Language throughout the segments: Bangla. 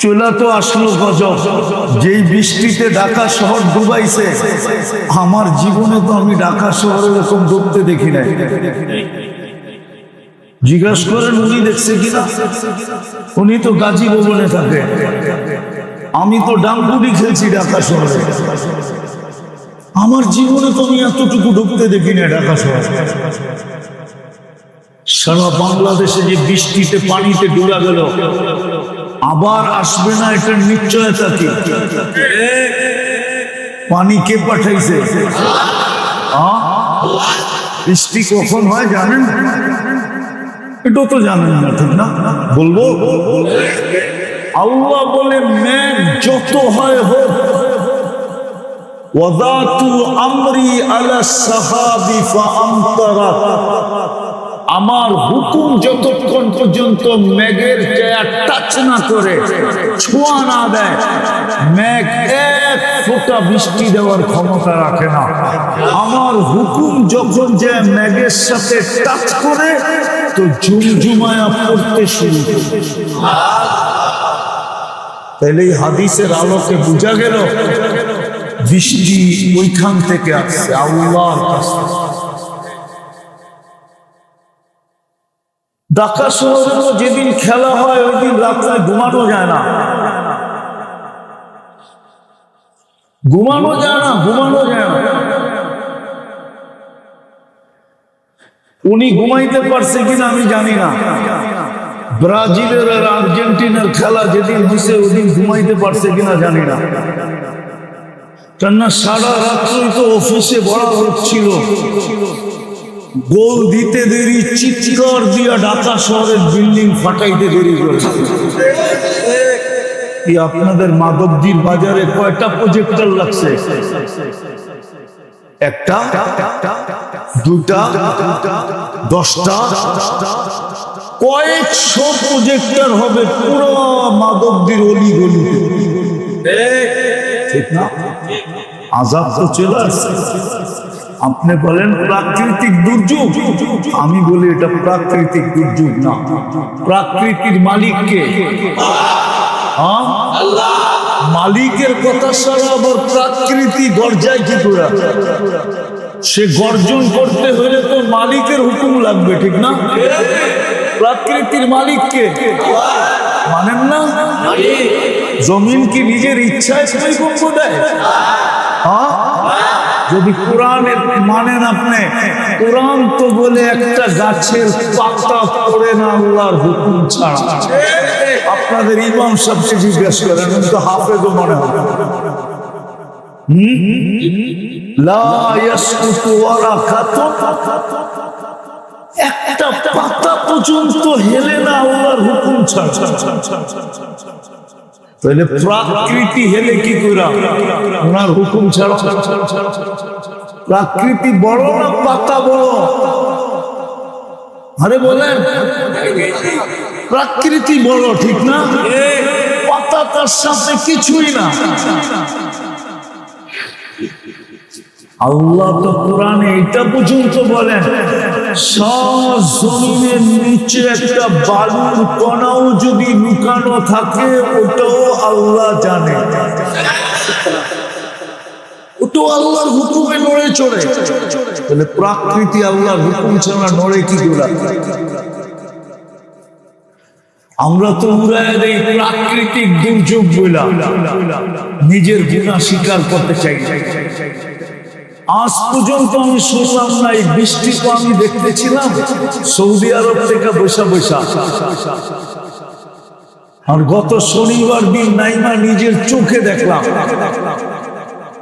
চলে তো আসলো গজব, যেই বৃষ্টিতে ঢাকা শহর ডুবাইছে, আমার জীবনে তো আমি ঢাকা শহরে এরকম ডুবতে দেখি নাই। জিজ্ঞাসা করেন উনি দেখছে কিনা, উনি তো গাজী ভবনে থাকে, আমি তো ডাঙ্গুরি খেলছি ঢাকা শহরে, আমার জীবনে তো আমি এতটুকু ডুবতে দেখি না ঢাকা শহরে। সারা বাংলাদেশে যে বৃষ্টিতে পানিতে ডুবা গেল, আবার আসবে না এটার নিশ্চয়তা কি? পানি কে পাঠাইছে? বৃষ্টি কখন হয় জানেন? এটা তো জানেন না, ঠিক না? বলবো আল্লাহ বলে মেঘ যত হয় হোক, ওয়াদাতু আমরি আলা সাহাবি ফাআমতারাত, আমার হুকুম যতক্ষণ পর্যন্ত মেঘের চেয়ে টাচ না করে, ছোঁয়া না দেয়, মেঘ এক ফোঁটা বৃষ্টি দেওয়ার ক্ষমতা রাখে না। আমার হুকুম যখন যে মেঘের সাথে টাচ করে, তো ঝুমঝুমায়া পড়তে শুরু করে। তাহলে এই হাদিসের আলোকে বোঝা গেল বৃষ্টি ওইখান থেকে আসছে, আল্লাহর কাছে। ঢাকা শহরে তো যেদিন খেলা হয় ওই দিন রাত্রে ঘুমানো যায় না, ঘুমানো যায় না, ঘুমানো যায় না। উনি ঘুমাইতে পারছে কিনা আমি জানি না। ব্রাজিলের আর আর্জেন্টিনার খেলা যেদিন হয়েছে ওদিন ঘুমাইতে পারছে কিনা জানি না। কেননা সারা রাত্রই তো অফিসে বড় হচ্ছিল, গোল দিতে দেরি, চিৎকার দিয়া ঢাকা শহরের বিল্ডিং ফাটাইতে দেরি করেছে। আপনাদের মাধবদীর বাজারে কয়টা প্রজেক্টর লাগছে? একটা, দুটা, 10টা, কয়েকশো প্রজেক্টর হবে পুরো মাধবদীর অলি গলিতে, ঠিক না? আযাব তো চলে আসছে। আপনি বলেন প্রাকৃতিক দুর্যোগ, আমি বলি এটা প্রাকৃতিক দুর্যোগ না। প্রাকৃতির মালিক কে? আল্লাহ। মালিকের কথা ছাড়া আবার প্রকৃতি গর্জায় কি করে? সে গর্জন করতে হলে তো মালিকের হুকুম লাগবে, ঠিক না? প্রকৃতির মালিক কে মানেন না? জমিন কি নিজের ইচ্ছায় ভূমিকম্প দেয়? যদি কোরআনের মানেন আপনি, কোরআন তো বলে একটা গাছের পাতা পড়ে না আল্লাহর হুকুম ছাড়া। আপনাদের ইমাম সাহেবকে জিজ্ঞাসা করেন, তো হাফেজও মনে হয়। লা ইয়াসকুতু ওয়ারাকাতুন, একটা পাতা পর্যন্ত হেলে না আল্লাহর হুকুম ছাড়া। তাহলে প্রকৃতি হেলে কি করে ওনার হুকুম ছাড়া? প্রকৃতি বড় না পাতা বড়? আরে বলেন, প্রকৃতি বড়, ঠিক না? পাতা তার সাথে কিছুই না। আল্লাহ তো কোরআনে এটা পর্যন্ত বলেন, জমিনের নিচে একটা বালুর কণাও যদি লুকানো থাকে ওটাও আল্লাহ জানে, ওটাও আল্লাহর হুকুমে নড়ে চড়ে। তাহলে প্রকৃতি আল্লাহর হুকুম ছাড়া নড়ে কি করে? আমরা তো উড়ায় দেই প্রাকৃতিক দুর্যোগ বইলা, নিজের গুনাহ স্বীকার করতে চাই। আজ পর্যন্ত আমি শুনলাম না এই বৃষ্টি তো আমি দেখতেছিলাম সৌদি আরব থেকে বৈশা বৈশা, আর গত শনিবার দিন নাইমা নিজের চোখে দেখলাম,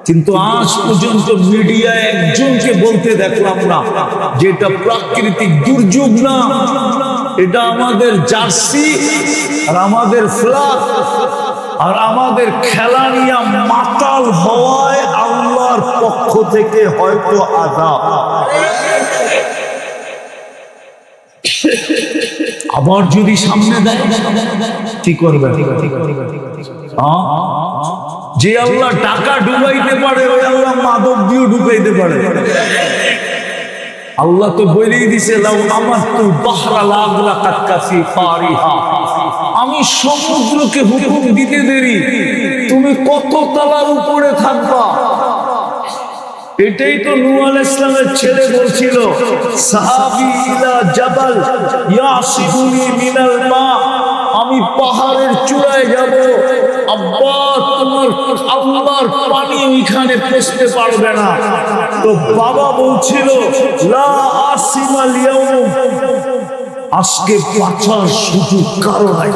কিন্তু আজ পর্যন্ত মিডিয়ায় একজনকে বলতে দেখলাম না যে এটা প্রাকৃতিক দুর্যোগ না, এটা আমাদের জার্সি আর আমাদের ফ্ল্যাগ আর আমাদের খেলা নিয়ে মাতাল হওয়ায় আল্লাহর পক্ষ থেকে হয়তো আযাব। আবার যদি সামনে দেয় কি করবে? যে আল্লাহ টাকা ডুবাইতে পারে ওই আল্লাহ মাদক দিয়ে ডুবাইতে পারে। আল্লাহ তো বলেই দিছে, লাউ আমাতু বাহরা লাগলাকাত কাফি ফারিহা, আমি আমি সমুদ্রকে হুকুম দিতে দেরি, তুমি কত তলার উপরে থাকবা। এটাই তো নূহ আলাইহিস সালামের ছেলে বলছিল, সাহাবি ইলা জাবাল ইয়াসিবুনি মিনাল মা, আমি পাহাড়ের চূড়ায় যাব, আব্বা তোমার আল্লাহর পানি ওইখানে পৌঁছতে পারবে না। তো বাবা বলছিল লা আসিমাল ইয়াউম, আজকে বাঁচার সুযোগ কারো নাই,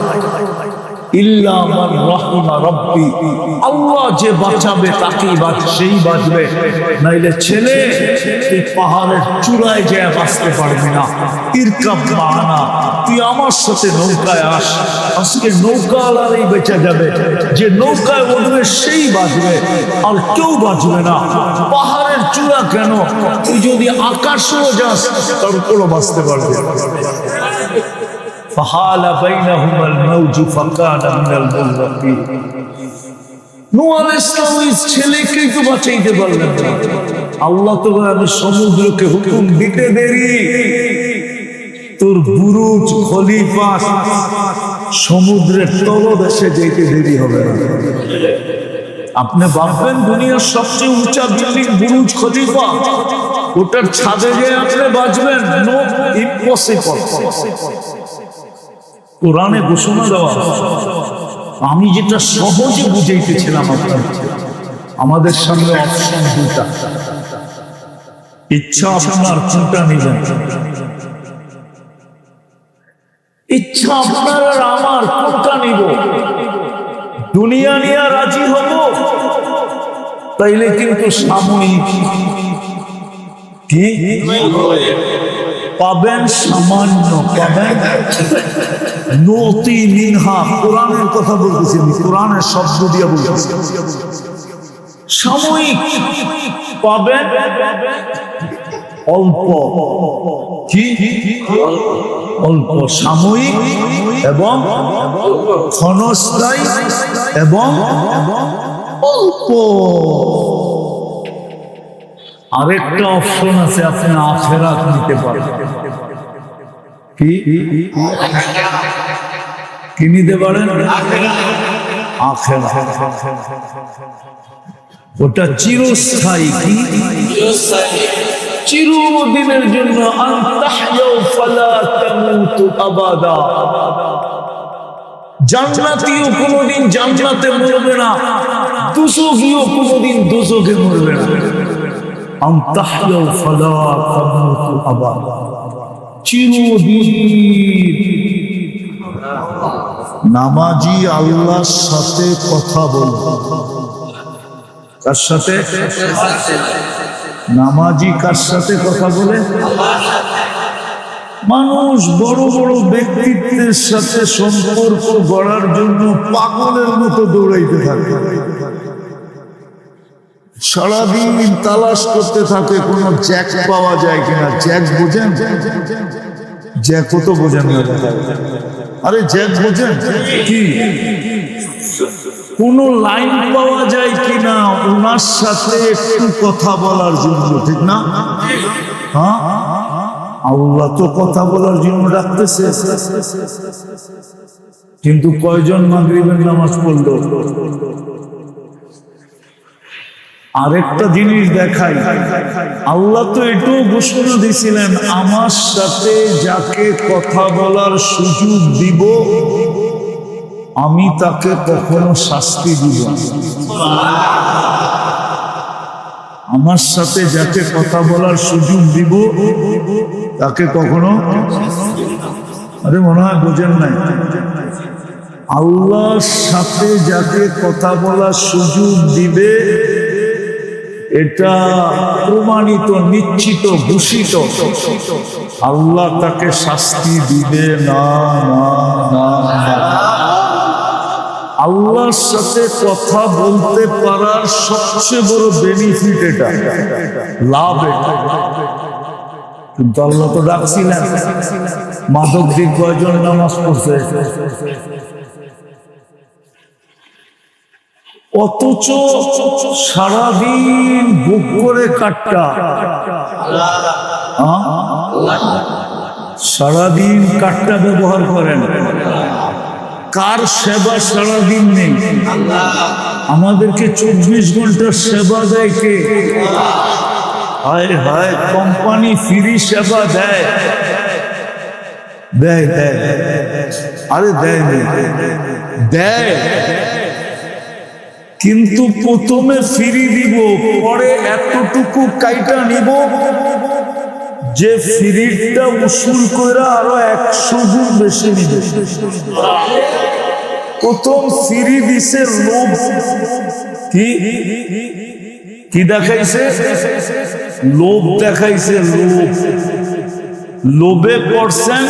ইল্লা মান রাহিমা রাব্বি, আল্লাহ যে বাঁচাবে তাকেই সেই বাঁচবে, নাইলে ছেলে তুই পাহাড়ের চূড়ায় যে বাঁচতে পারবি না। ইরকাব মা'ানা, তুই আমার সাথে নৌকায় আস, আজকে নৌকাওয়ালারই বেঁচে যাবে, যে নৌকায় উঠবে সেই বাঁচবে, আর কেউ বাঁচবে না। পাহাড়ের চূড়া কেন, তুই যদি আকাশেও যাস তারপরও বাঁচতে পারবে। فحال بينهما الموج فكان من المغرقين। নূহ আলাইহিস সালামের ছেলেকে তো বাঁচাইতে পারলেন না, আল্লাহ তো আমি সমুদ্রকে হুকুম দিতে দেরি, তোর বুরুজ খলিফা সমুদ্রের তলদেশে যেতে দেরি হবে না। আপনি ভাববেন দুনিয়ার সবচেয়ে উঁচা বিল্ডিং বুরুজ খলিফা, ওটার ছাদে গিয়ে আপনি বাঁচবেন? No, impossible. কোরআনে ঘোষণা দেওয়া, আমি যেটা সহজে বুঝাইতেছিলাম আপনার, আমাদের সামনে অপশন দুটা, ইচ্ছা আপনার কোনটা নিবেন, ইচ্ছা আপনার আর আমার কোনটা নিব। দুনিয়া নিয়ে রাজি হব তাইলে কিন্তু সাময়িক কি পাবেন, সামান্য পাবেন। নতি মিনহা, কোরআনের কথা বলতেছি, কোরআনের শব্দ দিয়ে বলতেছি, সাময়িক পাবেন, অল্প কি অল্প, সাময়িক এবং ক্ষণস্থায়ী এবং অল্প। আরেকটা অপশন আছে, আপনি আখিরাত নিতে পারেন। কি কি নিতে পারেন? আখিরাত, ওটা চিরস্থায়ী, কি চিরদিনের জন্য। আনতাহইউ ফালা তামুতু আবাদা, জান্নাতীও কোনোদিন জান্নাতে মরবে না, দুজখীও কোনোদিন দুজখে মরবে না। আনতাহইউ ফালা তামুতু আবাদা, চিরদিন। নামাজি আল্লাহর সাথে কথা বলবে, কার সাথে? নামাজি কার সাথে কথা বলে? মানুষ বড় বড় ব্যক্তিত্বের সাথে সম্পর্ক গড়ার জন্য পাগলের মতো দৌড়াইতে থাকে, সারাদিন তালাশ করতে থাকে কোন জ্যাক পাওয়া যায় কিনা। জ্যাক বোঝেন? জ্যাক তো বোঝেন না। আরে জ্যাক বোঝেন কি? কোন লাইন পাওয়া যায় কিনা ওনার সাথে একটু কথা বলার জন্য, ঠিক না? হ্যাঁ, আল্লাহ তো কথা বলার জন্য ডাকতেছে, কিন্তু কয়জন মাগরিবের নামাজ পড়লো? আরেকটা জিনিস দেখাই, আল্লাহ তো এটাও ঘোষণা দিয়েছিলেন, আমার সাথে যাকে কথা বলার সুযোগ দিব আমি তাকে কখনো শাস্তি দিব। আমার সাথে যাকে কথা বলার সুযোগ দিব তাকে কখনো, আরে মনে হয় বোঝেন নাই, আল্লাহর সাথে যাকে কথা বলার সুযোগ দিবে এটা প্রমাণিত, নিশ্চিত, ঘোষিত, আল্লাহ তাকে শাস্তি দিবে না, না, না, না। আল্লাহর সাথে কথা বলতে পারার সবচেয়ে বড় বেনিফিট এটা, লাভ এটা। কিন্তু আল্লাহ তো ডাকছিলেন, মাদক দিক কয়জন নামাজ পড়ছে, অথচ সারাদিন বুক করে কাটটা, সারাদিন কাটটা ব্যবহার করেন, কার সেবা সারাদিন নেই? আমাদেরকে 24 ঘন্টার সেবা দেয় কে? হায় হায়, কোম্পানি ফ্রি সেবা দেয়? দেয় দেয়, আরে দেয় দেয়, কিন্তু প্রথমে ফ্রি দিব, পরে এতটুকু কাইটা নিব যে ফ্রিটা উসুল করে আরো 100 গুণ বেশি নিবে। প্রথম ফ্রি দিছে লোভ, কি দেখাইছে? লোভ দেখাইছে, লোভ। লোভে পড়ছেন,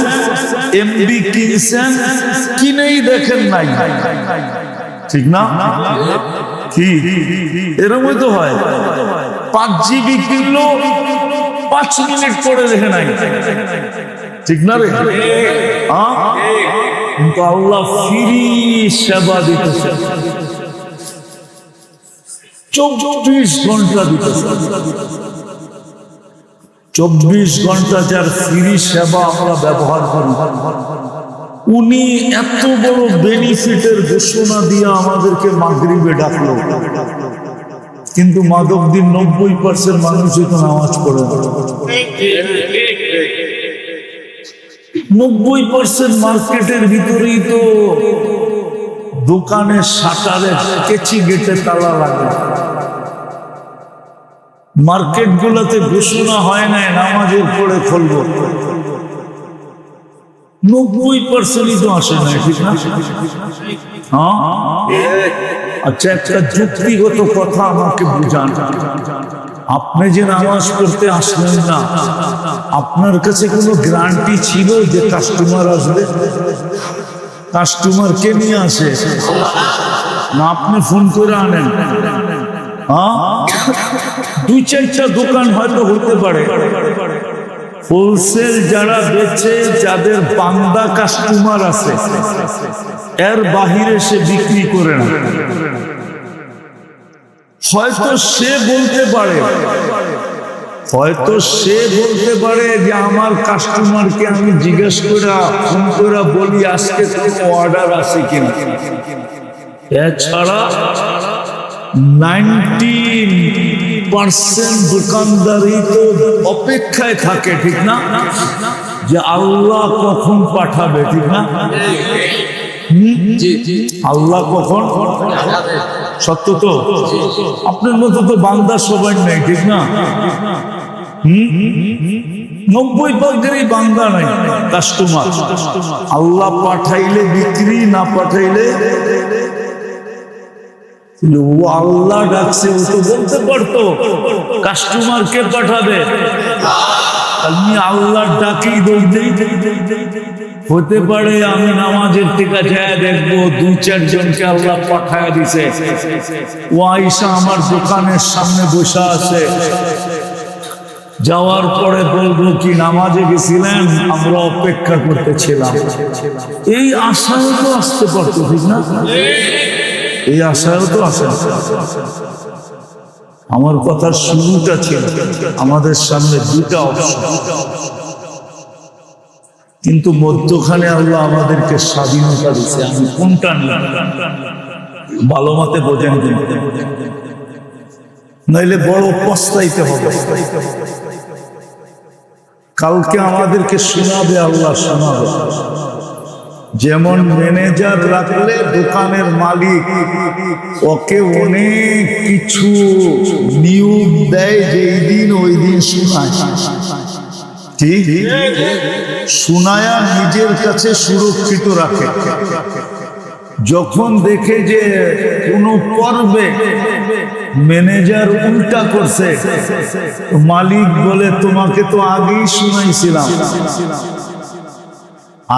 এমবি কিনছেন, কিনেই দেখেন নাই, ঠিক না? কি এরকমই তো হয়। 5 জিবি কিনলো, 5 মিনিট পরে দেখে নাই, ঠিক না রে? কিন্তু আল্লাহ ফ্রি সেবা দিতেছে, 24 ঘন্টা দিতেছে। 24 ঘন্টা যার ফ্রি সেবা আমরা ব্যবহার করি, উনি এত বড় বেনিফিটের ঘোষণা দিয়ে আমাদেরকে মাগরিবে ডাকলো, কিন্তু মাদক দিন 90% মানুষই তো নামাজ পড়ে না। 90% মার্কেটের ভিতরেই তো দোকানের শাটারে কেচি গেটে তালা লাগে। মার্কেট গুলোতে ঘোষণা হয় না নামাজের পরে খুলবো, 90%ই তো আসে না, ঠিক না? আচ্ছা, একটা যুক্তিগত কথা আমাকে বুঝান। আপনি যে নামাজ পড়তে আসলেন না, আপনার কাছে কোনো গ্যারান্টি ছিল যে কাস্টমার আসবে? কাস্টমার কে নিয়ে আসে? না আপনি ফোন করে আনেন? 2-4টা দোকান হয়তো হতে পারে, হোলসেল যারা বেচে, যাদের বান্দা কাস্টমার আছে, এর বাহিরে সে বিক্রি করে না। হয়তো সে বলতে পারে, যে আমার কাস্টমারকে আমি জিজ্ঞেস করে ফোন করে বলি আজকে কোনো অর্ডার আছে কিনা। এছাড়া 90% দোকানদারই তো অপেক্ষায় থাকে, ঠিক না? যে আল্লাহ কখন পাঠাবে, ঠিক না? আল্লাহ কখন? সত্য তো? আপনার মতো তো বান্দা সবাই নেই, ঠিক না? 90% বান্দা নাই, কাস্টমার। আল্লাহ পাঠাইলে বিক্রি, না পাঠাইলে ও আল্লাহ ডাকছে, ও তো বলতে পারতো কাস্টমার কে পাঠাবে, আমি আল্লাহর ডাকেই দৌড়। হতে পারে আমি নামাজের থেকে যায় দেখবো 2-4 জনকে আল্লাহ পাঠায় দিছে, ও আয়েশা আমার দোকানের সামনে বসে আছে, যাওয়ার পরে বলবো কি নামাজে গেছিলেন, আমরা অপেক্ষা করতেছিলাম। এই আশাও তো আসতে পারতো, ঠিক না? এই আশাও তো আসে। আমার কথার শুরুটা ছিল আমাদের সামনে 2টা অপশন, কিন্তু মধ্যখানে আল্লাহ আমাদেরকে স্বাধীনতা দিচ্ছে। আমি কোনটা নিই ভালো মতে বোঝেন, নইলে বড় পস্তাইতে হবে। কালকে আমাদেরকে শোনাবে, আল্লাহ শোনাবে। যেমন ম্যানেজার রাখলে দোকানের মালিক ওকে অনেক কিছু নিয়োগ দেয়, যেই দিন ওই দিন শোনায়, ঠিক? শোনায়া নিজের কাছে সুরক্ষিত রাখে। যখন দেখে যে কোনো পর্বে ম্যানেজার উল্টা করছে, মালিক বলে তোমাকে তো আগেই শুনাইছিলাম,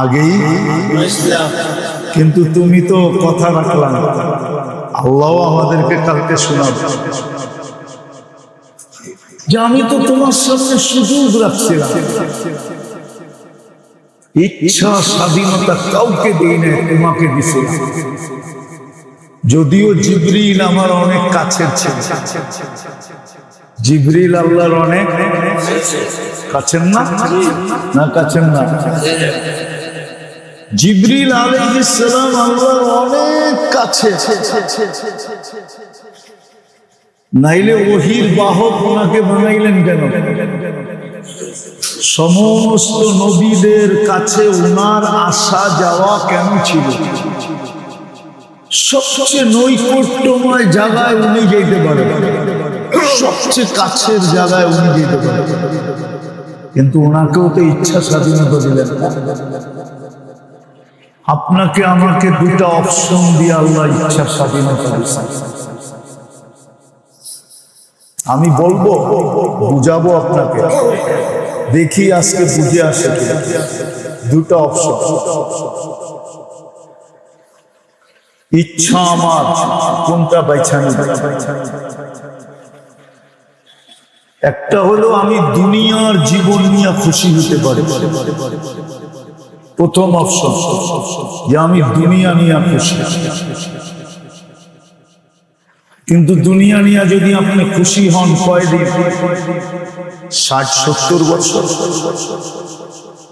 আগেই, কিন্তু তুমি তো কথা রাখলাম। আল্লাহ আমাদেরকে কালকে শোনাবে যে আমি তো তোমার সামনে সুযোগ রাখছিলাম, ইচ্ছা স্বাধীনতা কাউকে দিই না, তোমাকে দিছিলাম। যদিও জিবরিল আমার অনেক কাছের ছিল, জিবরিল আল্লাহর অনেক কাছের না, না কাছের না, জিবরিল আলাইহিস সালাম আল্লাহর অনেক কাছে, নাইলে ওহির বাহক ওনাকে বানাইলেন কেন? সমস্ত নবীদের কাছে ওনার আসা যাওয়া কেন ছিল? সবচেয়ে নৈকট্যময় জায়গায় উনি যেতে পারেন, সবচেয়ে কাছের জায়গায় উনি যেতে পারেন, কিন্তু ওনাকেও তো ইচ্ছা স্বাধীনতা দিলেন। আপনাকে আমাকে দুটা অপশন দিয়ে আল্লাহ ইচ্ছা স্বাধীনতা দিচ্ছেন। আমি বলবো, বুঝাবো আপনাকে, দেখি আজকে বুঝে আসে কিনা। দুটা অপশন, ইচ্ছা আমার, কোনটা বাইছা নিব? একটা হলো আমি দুনিয়ার জীবন নিয়ে খুশি হতে পারি, প্রথম অপশন, যে আমি দুনিয়া নিয়ে খুশি। কিন্তু দুনিয়া নিয়ে যদি আপনি খুশি হন কয়দিন? 60-70 বছর,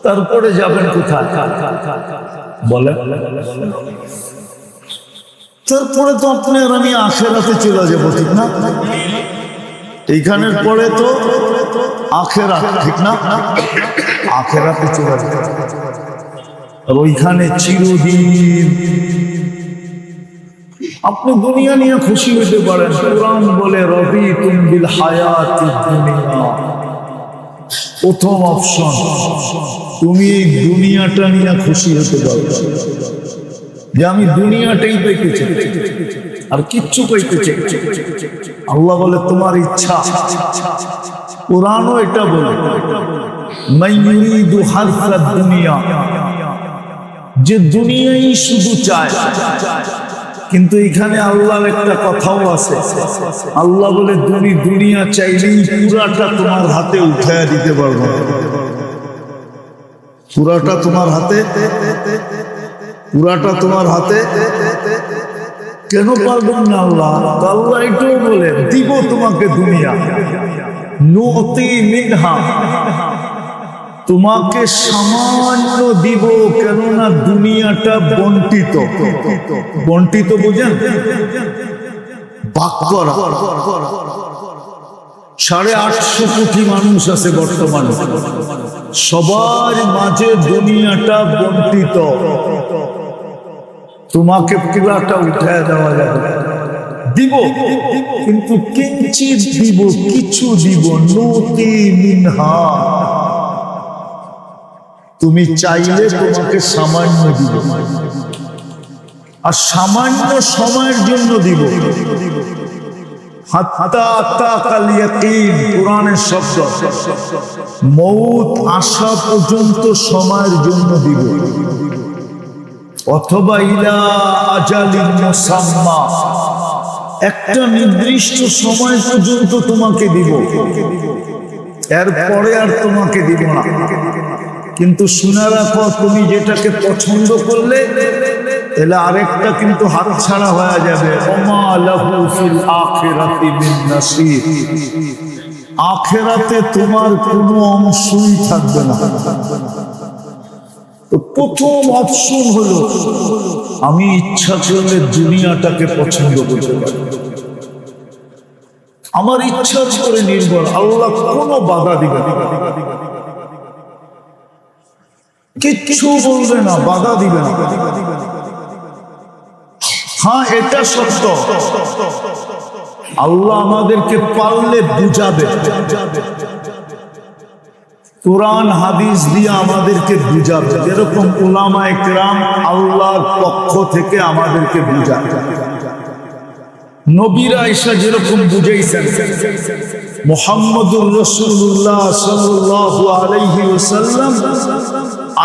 তারপরে যাবেন কোথায় বলে? তারপরে তো আপনি আর আমি আখেরাতে চলে যাবো, ঠিক না? এইখানের পরে তো আখেরাত, ঠিক না? আখেরাতে চলে যাবে, আর ওইখানে চিরদিন। আপনি দুনিয়া নিয়ে খুশি হতে পারেন। কোরআন বলে রাদিতুম বিল হায়াতিদ দুনিয়া। প্রথম অপশন, তুমি এই দুনিয়াটা নিয়ে খুশি হতে পারো, যে আমি দুনিয়াটাই পেতে চাই, আর কিচ্ছু পেতে চাই। আল্লাহ বলে তোমার ইচ্ছা। কোরআনও এটা বলে মান ইউরিদু হারসাদ দুনিয়া, যে দুনিয়াই শুধু চায়। কিন্তু এখানে আল্লাহর একটা কথাও আছে, আল্লাহ বলে তুমি দুনিয়া চাইলেই পুরাটা তোমার হাতে উঠায় দিতে পারবো, পুরাটা তোমার হাতে, পুরাটা তোমার হাতে কেন পারবেন না? আল্লাহ আল্লাহ এটাও বলে দিব তোমাকে দুনিয়া, নুতি মিনহা, তোমাকে সামান্য দিব, কেননা দুনিয়াটা বন্টিত। বন্টিত বুঝেন? ভাগ করা। 850 কোটি মানুষ আছে বর্তমানে, সবার মাঝে দুনিয়াটা বন্টিত। তোমাকে পুরাটা উঠায় দেওয়া যাবে, দিব, কিন্তু কিঞ্চিত দিব, কিছু দিব, নুতি মিনহা। তুমি চাইলে তোমাকে সামান্য দিব, আর সামান্য সময়ের জন্য দিব। হাত্তা আতাকাল ইয়াকিন, কোরআনের শব্দ, মউত আসা পর্যন্ত সময়ের জন্য দিব, অথবা ইলা আজালিন মুসাম্মা, একটা নির্দিষ্ট সময় পর্যন্ত তোমাকে দিব, এরপরে আর তোমাকে দিব না। কিন্তু শুনে রাখো, তুমি যেটাকে পছন্দ করলে তাহলে আরেকটা কিন্তু হাতছাড়া হয়ে যাবে। ওমা লাহু ফিল আখিরাতি মিন নাসির, আখিরাতে তোমার কোনো অংশই থাকবে না। তো প্রথম অপশন হলো আমি ইচ্ছা করলে দুনিয়াটাকে পছন্দ করতে পারি, আমার ইচ্ছার উপরে নির্ভর, আল্লাহ কোনো বাধা দিবে না, কিচ্ছু বলবে না, বাধা দিবে না। হ্যাঁ, এটা সত্য, আল্লাহ আমাদেরকে পারলে বুঝাবে, কোরআন হাদিস দিয়ে আমাদেরকে বুঝাবে, যেরকম উলামায়ে কেরাম আল্লাহর পক্ষ থেকে আমাদেরকে বুঝাবে। নবীরা এসে যেরকম বুঝাইছেন, মুহাম্মদুর রাসূলুল্লাহ সাল্লাল্লাহু আলাইহি ওয়াসাল্লাম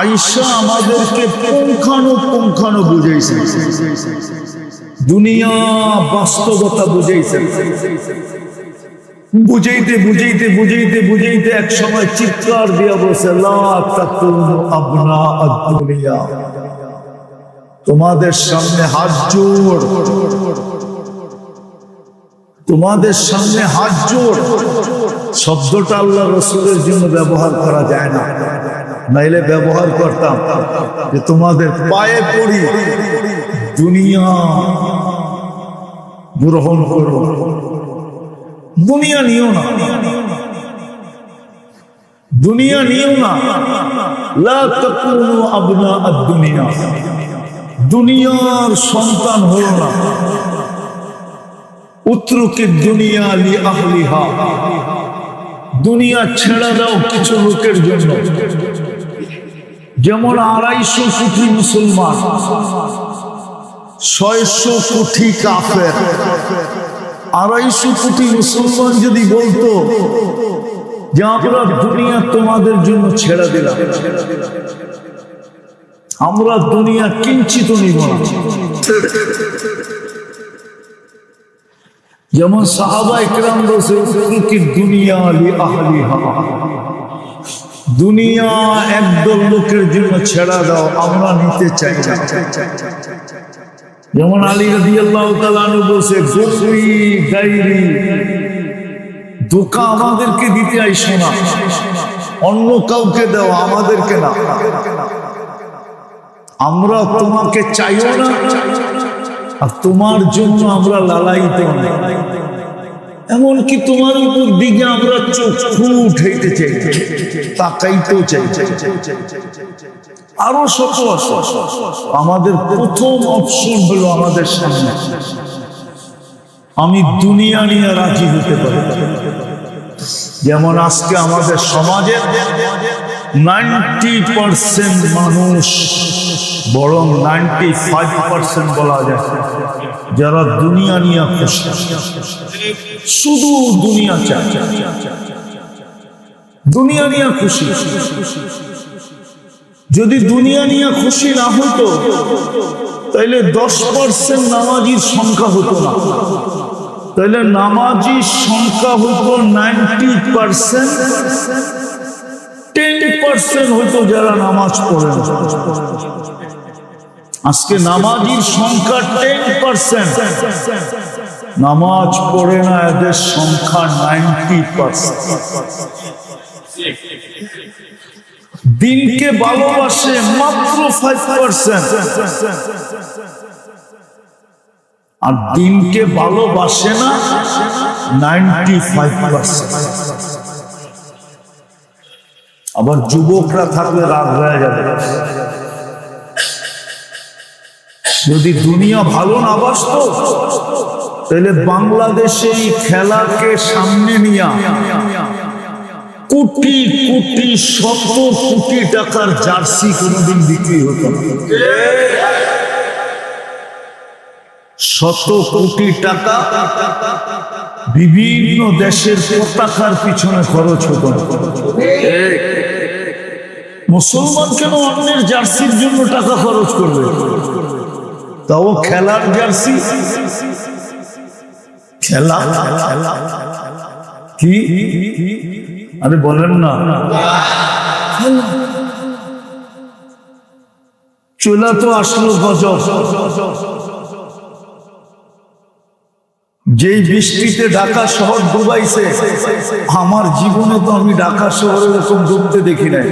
আয়েশা আমাদেরকে পুঙ্খানুপুঙ্খানু বুঝাইছেন, দুনিয়া বাস্তবতা বুঝাইছেন। বুঝাইতে বুঝাইতে বুঝাইতে বুঝাইতে এক সময় চিৎকার দিয়া বলছে, লা তাকুনু আবনা আদ-দুনিয়া, তোমাদের সামনে হাত জোড়, তোমাদের সামনে হাত জোড়। শব্দটা আল্লাহ রাসূলের জন্য ব্যবহার করা যায় না, নাইলে ব্যবহার করতাম যে তোমাদের পায়ে পড়ি, দুনিয়া গ্রহণ করো, দুনিয়া নিও না, দুনিয়া নিও না। লা তাকুনু আবনা আদ-দুনিয়া, দুনিয়ার সন্তান হলো না। উতরুকি দুনিয়া লি আহলিহা, দুনিয়া ছেড়ে দাও কিছু লোকের জন্য। যেমন 250 কোটি মুসলমান, 600 কোটি কাফের। 250 কোটি মুসলমান যদি বলতো যে আমরা দুনিয়া তোমাদের জন্য ছেড়ে দিলাম, আমরা দুনিয়া কিঞ্চিত নিব না। যেমন সাহাবা ইকরাম বলছে উতরুকি দুনিয়া লি আহলিহা, দুনিয়া একদল লোকের জন্য ছেড়ে দাও, আমরা নিতে চাই না। যেমন আলী রাদিয়াল্লাহু তাআলা আনহু বলছে গুফরি গায়রি, ধোঁকা আমাদেরকে দিতে আইসো না, অন্য কাউকে দাও, আমাদেরকে না। আমরা তোমাকে চাইও না, আর তোমার জন্য আমরা লালায়িত না। এমনকি তোমার উপর দিকে আমরা চক্ষু উঠাইতে চাই, তাকাইতেও চাই। আরো শত আমাদের প্রথম অপশন হলো আমাদের সামনে আমি দুনিয়া নিয়ে রাজি হতে পারি। যেমন আজকে আমাদের সমাজে 90% মানুষ, বরং 95% বলা যায়, যারা দুনিয়া নিয়ে খুশি, শুধু দুনিয়া চায়, দুনিয়া নিয়ে খুশি। যদি দুনিয়া নিয়ে খুশি না হতো তাহলে 10% নামাজির সংখ্যা হতো না, তাহলে নামাজির সংখ্যা হতো 90%, 10% হতো যারা নামাজ পড়ে না। আজকে নামাজির সংখ্যা 10%, নামাজ পড়ে না এদের সংখ্যা 90%। দিনকে ভালোবাসে মাত্র 5%, আর দিনকে ভালোবাসে না 95%। আবার যুবকরা থাকলে রাগ হয়ে যাবে। যদি দুনিয়া ভালো না বাসতো তাহলে বাংলাদেশে এই খেলাকে সামনে নিয়ে কোটি কোটি, শত কোটি টাকার জার্সি কোনোদিন বিক্রি হতো না। শত কোটি টাকা বিভিন্ন দেশের পতাকার পিছনে খরচ হতো না। মুসলমান কেন অন্যের জার্সির জন্য টাকা খরচ করবে? তাও খেলার জার্সি। খেলা কি আরে বলেন না, চলে তো আসলো গজব। যেই বৃষ্টিতে ঢাকা শহর ডুবাইছে, আমার জীবনে তো আমি ঢাকা শহরে এরকম ডুবতে দেখি নাই।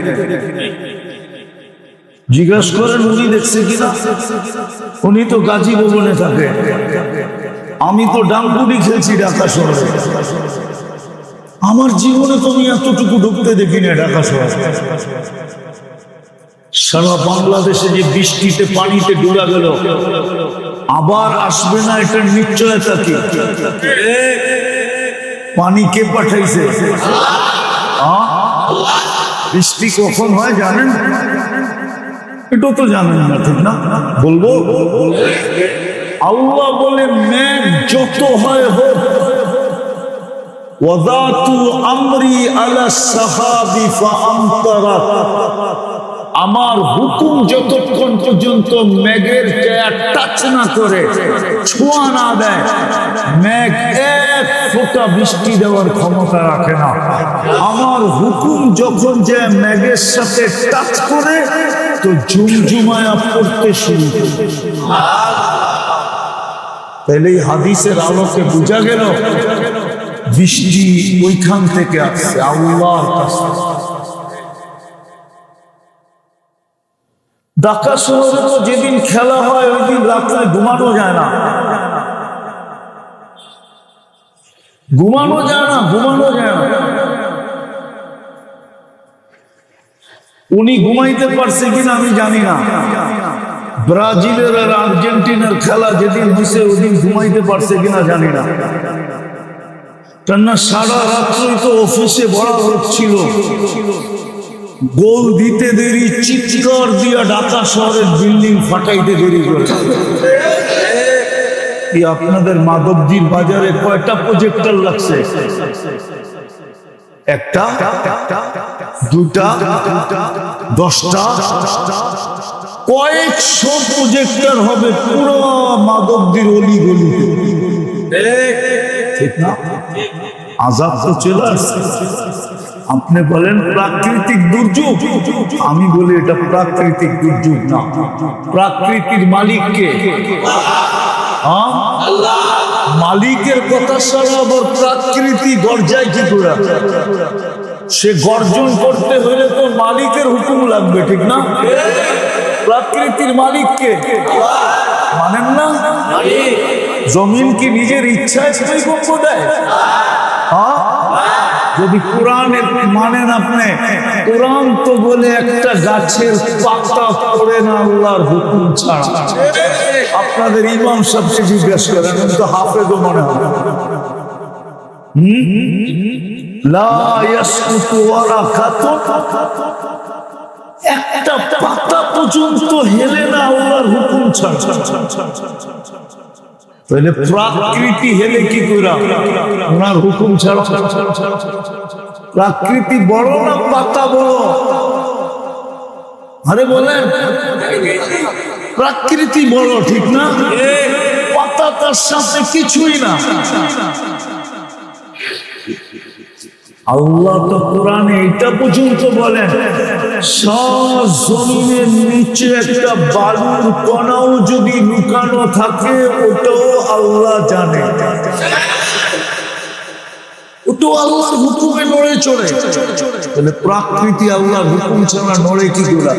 জিজ্ঞাসা করেন উনি দেখছে কিনা, উনি তো গাজী ভবনে থাকে, আমি তো ডাঙ্গুলি খেলছি ঢাকা শহরে। আমার জীবনে তো আমি এতটুকু ডুবতে দেখি না ঢাকা শহরে। সারা বাংলাদেশে যে বৃষ্টিতে পানিতে ডুবা গেল, আবার আসবে না এটার নিশ্চয়তা কি? পানি কে পাঠাইছে? বৃষ্টি কখন হয় জানেন? এটা তো জানেন না, ঠিক না? বলবো আল্লাহ বলে মেঘ যত হয় হোক, ওয়াদাতু আমরি আলা সাহাবি ফাআমতারাত, আমার হুকুম যতক্ষণ পর্যন্ত মেঘের গায়ে টাচ না করে, ছোঁয়া না দেয়, মেঘ এক ফোঁটা বৃষ্টি দেওয়ার ক্ষমতা রাখে না। আমার হুকুম যখন যে মেঘের সাথে টাচ করে তো ঝুমঝুমায়া পড়তে শুরু করে। তাহলে এই হাদিসের আলোকে বোঝা গেল বৃষ্টি ওইখান থেকে আসছে, আল্লাহর কাছে। ঢাকা শহরে তো যেদিন খেলা হয় ওই দিন রাত্রে ঘুমানো যায় না, ঘুমানো যায় না, ঘুমানো যায় না। উনি ঘুমাইতে পারছে কিনা আমি জানি না। ব্রাজিলের আর আর্জেন্টিনার খেলা যেদিন হয়েছে ওদিন ঘুমাইতে পারছে কিনা জানি না। কেননা সারা রাত্রি তো অফিসে বড় হচ্ছিল, গোল দিতে দেরি, চিৎকার দিয়া ঢাকা শহরের বিল্ডিং ফাটাইতে দেরি করে। আপনাদের মাধবদীর বাজারে কয়টা প্রজেক্টর লাগছে? একটা, দুটা, 10টা, কয়েকশো প্রজেক্টর হবে পুরো মাধবদীর অলি গলিতে। ঠিক না? আযাব তো চলে আসছে। আপনি বলেন প্রাকৃতিক দুর্যোগ, আমি বলি এটা প্রাকৃতিক দুর্যোগ না। প্রাকৃতির মালিক কে? মালিকের কথা ছাড়া আবার প্রাকৃতি গর্জায় কি করে? সে গর্জন করতে হলে তো মালিকের হুকুম লাগবে, ঠিক না? প্রকৃতির মালিক কে মানেন না? জমিন কি নিজের ইচ্ছায় ভূমিকম্প দেয়? যদি কোরআনের মানেন আপনি, কোরআন তো বলে একটা গাছের পাতা পড়ে না আল্লাহর হুকুম ছাড়া। আপনাদের ইমাম সাহেবকে জিজ্ঞেস করেন, তো হাফেজও মনে হয়। লা ইয়াসকুতু ওয়ারাকাতুন, একটা পাতা পর্যন্ত হেলে না আল্লাহর হুকুম ছাড়া। তাহলে প্রকৃতি হেলে কি করে ওনার হুকুম ছাড়া? প্রকৃতি বড় না পাতা বড়? আরে বলেন, প্রকৃতি বড়, ঠিক না? পাতা তার সাথে কিছুই না। আল্লাহ তো কোরআনে এটা পর্যন্ত বলেন, সব জমিনের নিচে একটা বালুর কণাও যদি লুকানো থাকে ওটাও আল্লাহ জানে। ওটাও আল্লাহর হুকুমে নড়ে চড়ে। তাহলে প্রকৃতি আল্লাহর হুকুম ছাড়া নড়ে কি করে?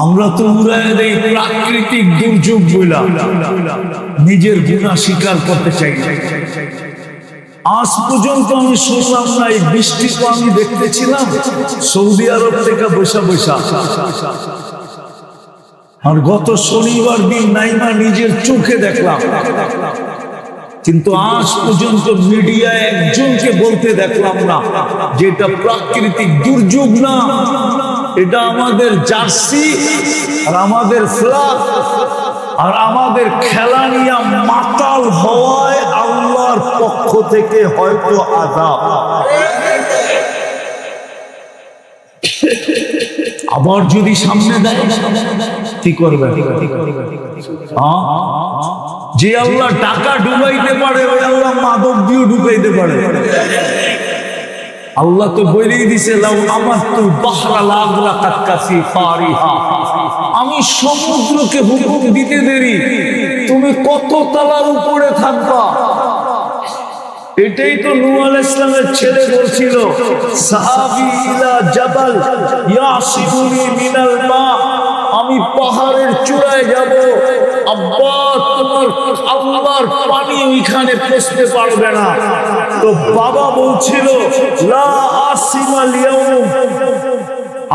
আমরা তো উড়ায় দেই প্রাকৃতিক দুর্যোগ বইলা, নিজের গুনাহ স্বীকার করতে চাই। আজ পর্যন্ত আমি শুনলাম না এই বৃষ্টি তো আমি দেখতেছিলাম সৌদি আরব থেকে বৈশা বৈশা, আর গত শনিবার দিন নাইমা নিজের চোখে দেখলাম, কিন্তু আজ পর্যন্ত মিডিয়ায় একজনকে বলতে দেখলাম না যে এটা প্রাকৃতিক দুর্যোগ না, এটা আমাদের জার্সি আর আমাদের ফ্ল্যাগ আর আমাদের খেলা নিয়ে মাতাল হওয়ায় আল্লাহর পক্ষ থেকে হয়তো আযাব। আবার যদি সামনে দেয় কি করবে? যে আল্লাহ টাকা ডুবাইতে পারে ওই আল্লাহ মাদক দিয়ে ডুবাইতে পারে। আল্লাহ তো বলেই দিছে, লাউ আমাতু বাহরা লাগলাকাত কাফি ফারিহা, আমি সমুদ্রকে হুকুম দিতে দেরি তুমি কত তলার উপরে থাকবা। এটাই তো নূহ আলাইহিস সালামের ছেলে বলছিল, সাহাবী ইলা জাবাল ইয়াসিমুনি মিনাল মা, আমি পাহাড়ের চূড়ায় যাব, আব্বা তোমার আল্লাহর পানি ওইখানে পৌঁছতে পারবে না। তো বাবা বলছিল, লা আসিমাল ইয়াউম,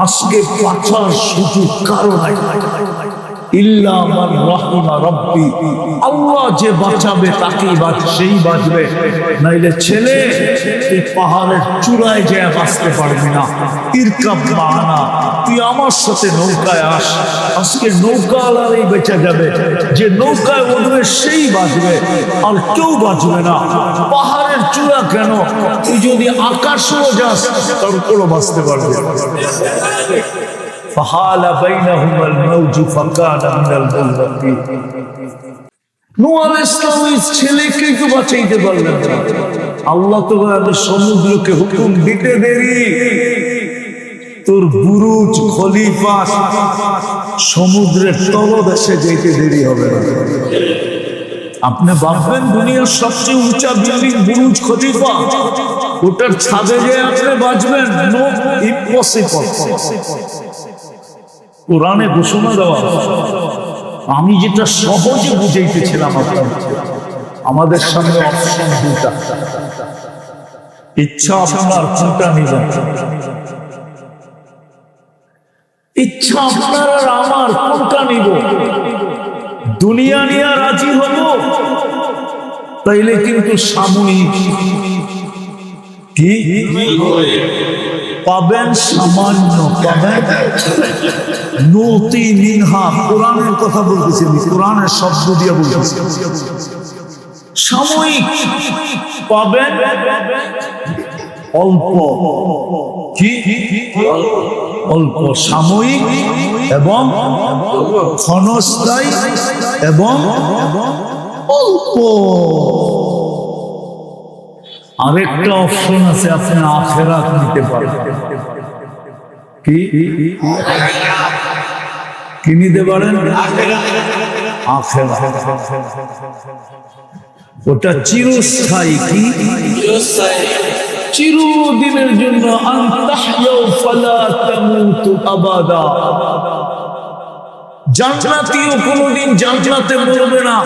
আজকে বাঁচার সুযোগ কারো নাই, ইল্লা মান রাহিমা রাব্বি, আল্লাহ যে বাঁচাবে তাকেই সেই বাঁচবে। নাইলে ছেলে তুই পাহাড়ের চূড়ায় যায় বাঁচতে পারবি না। ইরকাব মা'ানা, তুই আমার সাথে নৌকায় আস, আজকে নৌকাওয়ালারই বেঁচে যাবে, যে নৌকায় উঠবে সেই বাঁচবে, আর কেউ বাঁচবে না। পাহাড়ের চূড়া কেন, তুই যদি আকাশেও যাস তারপরও বাঁচতে পারবে। فحال بينهما الموج فكان من المغرقين। নূহ আলাইহিস সালামের ছেলেকে তো বাঁচাইতে পারলেন না, আল্লাহ তো সমুদ্রকে হুকুম দিতে দেরি, তোর বুরুজ খলিফা সমুদ্রের তলদেশে যেতে দেরি হবে না। আপনি ভাববেন দুনিয়ার সবচেয়ে উঁচা বিল্ডিং বুরুজ খলিফা, ওটার ছাদে যে আপনি বাঁচবেন, নো ইম্পসিবল। কোরআনে ঘোষণা দেওয়া। আমি যেটা সহজে বুঝাইতেছিলাম আমাদের সামনে অপশন দুটা, ইচ্ছা আপনার কোনটা নিবেন, ইচ্ছা আপনার আর আমার কোনটা নিব। দুনিয়া নিয়ে রাজি হব তাইলে কিন্তু সাময়িক কি পাবেন, সামান্য পাবেন। নতি মিনহা, কোরআনের কথা বলতেছি, কোরআনের শব্দ দিয়ে বলতেছি। সাময়িক পাবেন, অল্প কি অল্প, সাময়িক এবং ক্ষণস্থায়ী এবং অল্প। আরেকটা অপশন আছে, আপনি আখিরাত নিতে পারবেন। কি কি নিতে পারেন? আখিরাত। ওটা চিরস্থায়ী, কি চিরদিনের জন্য। আনতাহইয়াউ ফালা তামুতু আবাদা। জান্নাতীও কোনদিন জান্নাতে মরবে না,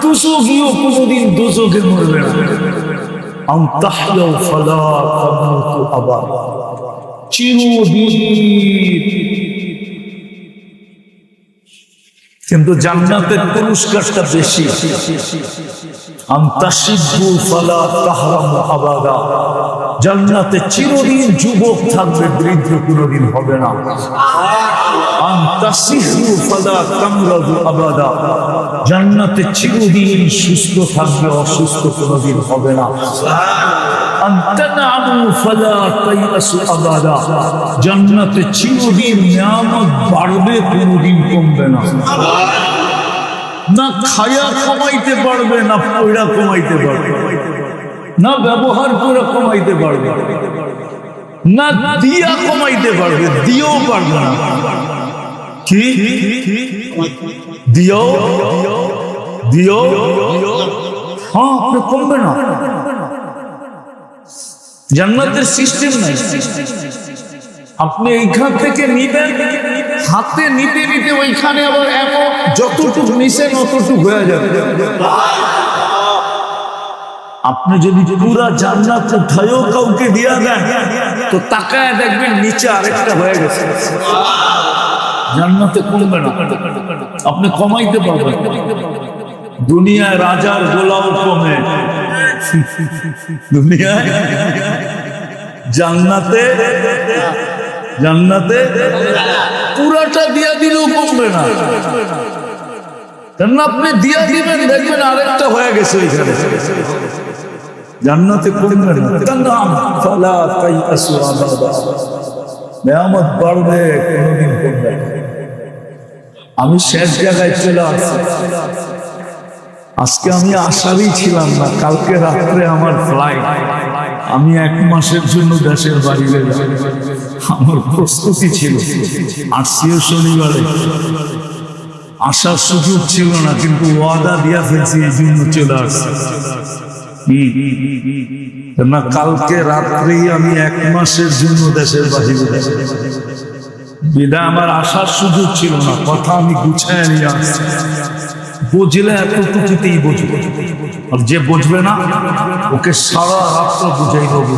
দুজখীও কোনদিন দুজখে মরবে না। আনতাহইয়াউ ফালা তামুতু আবাদা, চিরদিন। কিন্তু জান্নাতের পুরস্কারটা বেশি। আনতাশিবু ফালা তাহরামু আবাদা, জান্নাতে চিরদিন যুবক থাকবে, বৃদ্ধ কোনদিন হবে না। আনতাসিহু ফালা তামরাদু আবাদা, জান্নাতে চিরদিন সুস্থ থাকবে, অসুস্থ কোনদিন হবে না। আনতানামু ফালা তাইয়াসু আবাদা, জান্নাতে চিরদিন নিয়ামত বাড়বে, কোনদিন কমবে না। না খায়া কমাইতে পারবে, না পয়রা কমাইতে পারবে, না ব্যবহার করে কমাইতে পারবে, না দিয়া কমাইতে পারবে, দিয়েও পারবে না। কি দিও দিও, হ্যাঁ আপনি কমবে না। জান্নাতের সিস্টেম নাই। আপনি এইখান থেকে নিবেন, হাতে নিতে নিতে ওইখানে আবার এমন যতটুকু নিছেন অতটুকু হয়ে যাবে। আপনি যদি পুরা জান্নাত উঠায়ও কাউকে দিয়া দেন তো তাকায় দেখবেন নিচে আরেকটা হয়ে গেছে। জান্নাতে কমবে না, আপনি কমাইতে পারবেন। দুনিয়ায় রাজার গোলাও কমে, দুনিয়ায় জান্নাতে জান্নাতে পুরাটা দিয়া দিলেও কমবে না। কেন আপনি দিয়া দিবেন, দেখবেন আরেকটা হয়ে গেছে ওইখানে। জান্নাতে কমবে না। নিয়ামত বাড়বে, কোনদিন কমবে না। আমি শেষ জায়গায় চলে আসছি। আজকে আমি আশারই ছিলাম না, কালকে রাত্রে আমার ফ্লাইট। আমি 1 মাসের জন্য দেশের বাইরে যাব। আমার প্রস্তুতি ছিল, আসছিও শনিবারে, আসার সুযোগ ছিল না, কিন্তু ওয়াদা দিয়া ফেলছি, এই জন্য চলে আসছি। না কালকে রাত্রেই আমি 1 মাসের জন্য দেশের বাইরে যাব। বিদায় আমার আসার সুযোগ ছিল না, কথা আমি গুছায় নিয়ে আসছি। বুঝলে এতটুকুতেই বুঝবে, আর যে বুঝবে না ওকে সারা রাত্র বুঝাই দেবো।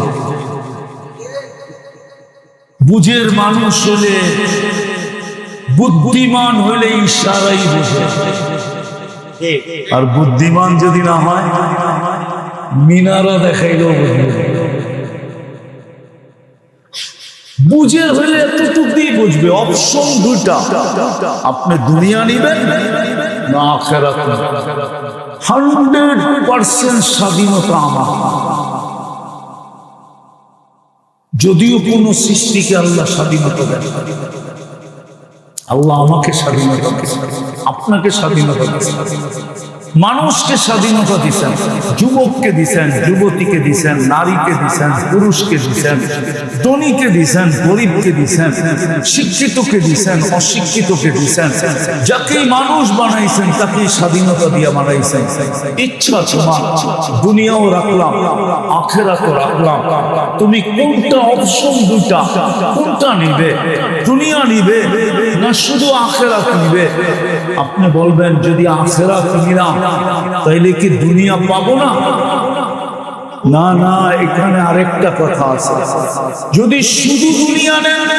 বুঝের মানুষ হলে, বুদ্ধিমান হলে ইশারাই বুঝে, আর বুদ্ধিমান যদি না হয় মিনারা দেখাইলেও বুঝবে। বুঝে হলে এতটুকুই বুঝবে। অপশন দুটা, আপনি দুনিয়া নিবেন না আখিরাত। 100% স্বাধীনতা আমার। যদিও কোন সৃষ্টিকে আল্লাহ স্বাধীনতা দেন, আল্লাহ আমাকে স্বাধীনতা, আপনাকে স্বাধীনতা। মানুষকে স্বাধীনতা দিচ্ছেন, যুবককে দিচ্ছেন, যুবতীকে দিচ্ছেন, নারীকে দিচ্ছেন, পুরুষকে দিচ্ছেন, ধনীকে দিচ্ছেন, গরিবকে দিচ্ছেন, শিক্ষিতকে দিচ্ছেন, অশিক্ষিতকে দিচ্ছেন। যাকেই মানুষ বানাইছেন তাকেই স্বাধীনতা দিয়ে বানাইছেন। ইচ্ছা তোমার, দুনিয়াও রাখলাম, আখিরাতও রাখলাম, তুমি কোনটা অপশন, দুইটা কোনটা নিবে? দুনিয়া নিবে না শুধু আখিরাত নিবে? আপনি বলবেন যদি আখিরাত নিলাম তাইলে কি দুনিয়া পাবো না? না না, এখানে আরেকটা কথা আছে। যদি শুধু দুনিয়া নেন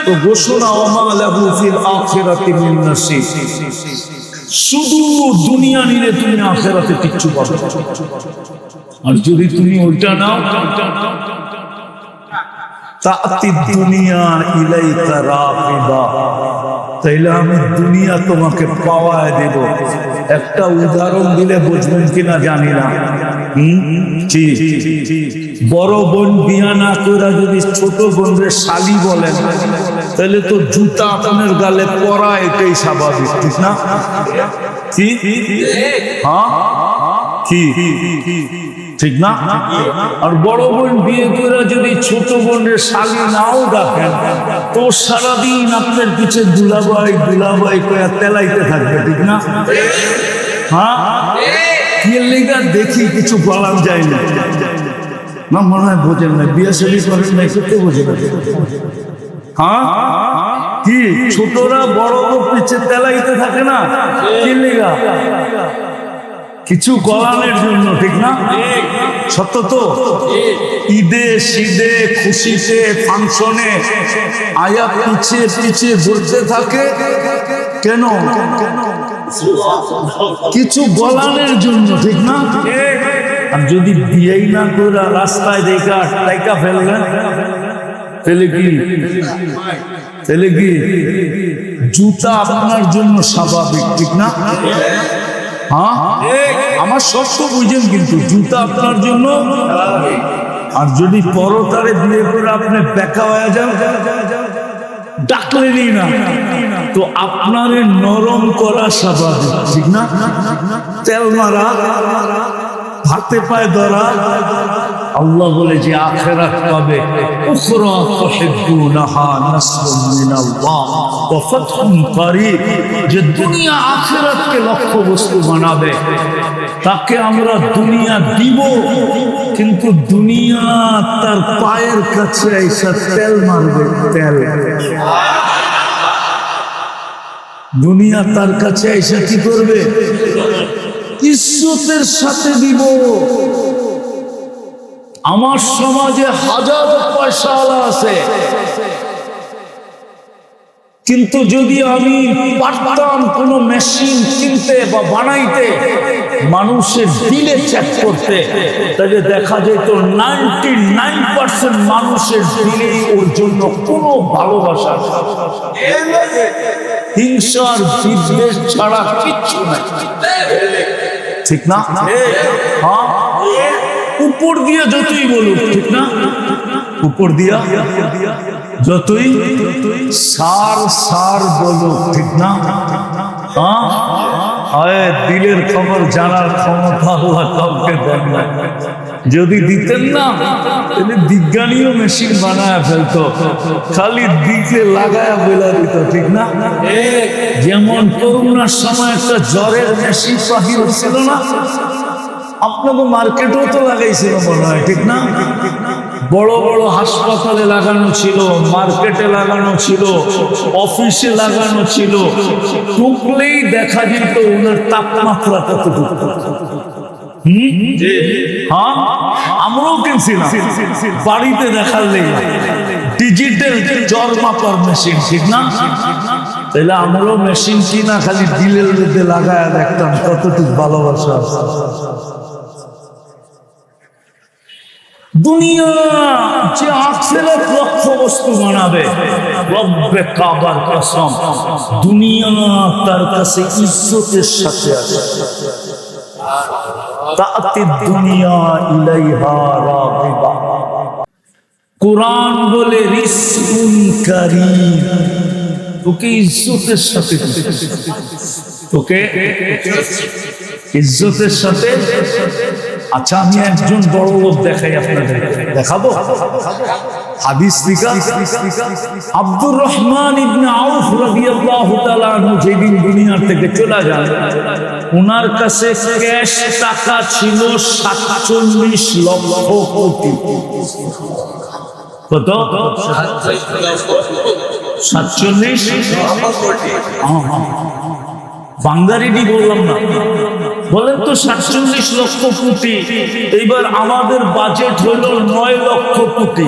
তো ঘোষণা ওমা লাহু ফিল আখিরাতি মিন নাসিব। শুধু দুনিয়া নিলে তুমি আখিরাতে কিচ্ছু পাবে না। আর যদি তুমি ওইটা নাও, তাতি দুনিয়া ইলাইকা রাগিবা, তাইলে আমি দুনিয়া তোমাকে পাওয়ায় দেব। একটা উদাহরণ দিলে বুঝবেন কিনা জানি না। বড় বোন বিয়া না করে যদি ছোট বোনের শালি বলেন তাহলে তো জুতা আপনার গালে পরা, এটাই স্বাভাবিক, ঠিক না? কি হ্যাঁ, কি ঠিক না? আর বড় বোন বিয়ে করে যদি ছোট বোনের শালি নাও দেখেন তো সারাদিন আপনার পিছে দুলাভাই দুলাভাই কয়া তেলাইতে থাকবে, ঠিক না? হ্যাঁ, কি লেগা দেখি কিছু বলার যায় না। না মনে হয় বোঝেন না, বিয়ে শাদী করেন না, সত্যি বোঝে না। হ্যাঁ, কি ছোটরা বড় পিছে তেলাইতে থাকে না? কি লেগা? কিছু গলানের জন্য, ঠিক না? সত্য তো। ঈদে শীদে খুশিতে ফাংশনে আয়া পিছিয়ে পিছিয়ে ঘুরতে থাকে কেন? কিছু গলানের জন্য, ঠিক না? আর যদি বিয়েই না করে রাস্তায় দেখা ফেলবেন তাহলে কি? তাহলে কি জুতা আপনার জন্য স্বাভাবিক, ঠিক না? হ্যাঁ, আমার সত্য বুঝেন, কিন্তু জুতা আপনার জন্য। আর যদি পরতারে বিয়ে করে আপনি বেকা হয়ে যান, ডাকলেনই না, তো আপনারে নরম করা স্বাভাবিক, ঠিক না? তেল মারা, হাতে পায়ে ধরা। আল্লাহ বলে যে আখিরাত পাবে, উখরা তুহিব্বুনাহা নাসরুম মিনাল্লাহ ওয়া ফাতহুন করিব। যে দুনিয়া আখিরাতকে লক্ষ্য বস্তু বানাবে তাকে আমরা দুনিয়া দিব, কিন্তু দুনিয়া তার পায়ের কাছে এসে তেল মারবে, তেল। দুনিয়া তার কাছে এসে কি করবে? ইজ্জতের সাথে দিব। আমার সমাজে হাজারো পয়সাওয়ালা আছে, কিন্তু যদি আমি পারতাম কোন মেশিন কিনতে বা বানাইতে, মানুষের দিলে চেক করতে, তাহলে দেখা যেত 99% মানুষের দিলেই ওর জন্য কোনো ভালোবাসা, হিংসার বিদ্বেষ ছাড়া কিচ্ছু নাই, ঠিক না? হ্যাঁ, উপর দিয়ে যতই বলুক, ঠিক না? উপর দিয়া যতই সার সার বলুক, ঠিক না? হ্যাঁ, দিলের খবর জানার ক্ষমতা আল্লাহ কাউকে দেন না। যদি দিতেন না তাহলে বিজ্ঞানীও মেশিন বানায় ফেলতো, খালি দিকে লাগায়া বলে দিত, ঠিক না? যেমন করোনার সময় একটা জ্বরের মেশিন বাহির হচ্ছিল না, আপনাকে মার্কেটেও তো লাগাইছিল মনে হয়, ঠিক না? বড় বড় হাসপাতালে লাগানো ছিল, মার্কেটে লাগানো ছিল, অফিসে লাগানো ছিল। ঢুকলেই দেখা যেত ওনার তাপমাত্রা কতটুকু। হ্যাঁ, আমরাও কিনছিলাম, বাড়িতে দেখালে ডিজিটাল জ্বর মাপার মেশিন, ঠিক না? তাহলে আমরাও মেশিন কিনা খালি দিলের মধ্যে লাগায় দেখতাম কতটুকু ভালোবাসা। দুনিয়া যে আখিরাত লক্ষ্য বস্তু বানাবে, রব্বে কাবার কসম, দুনিয়া তার কাছে ইজ্জতের সাথে আছে। তাতি দুনিয়া ইলাইহা রাগিবা। কোরআন বলে রিজকুন কারীম, তোকে ইজ্জতের সাথে, তোকে ইজ্জতের সাথে। আচ্ছা, আমি একজন বড় লোক দেখাই আপনাদের, দেখাবো হাদিস থেকে। আব্দুর রহমান ইবনে আউফ রাদিয়াল্লাহু তাআলা আনহু যেদিন দুনিয়া থেকে চলে যান, ওনার কাছে ক্যাশ টাকা ছিল 47 লক্ষ কোটি। কত? 47 বাঙ্গারিডি বললাম না, বলেন তো 47 লক্ষ কোটি। এইবার আমাদের বাজেট হলো 9 লক্ষ কোটি,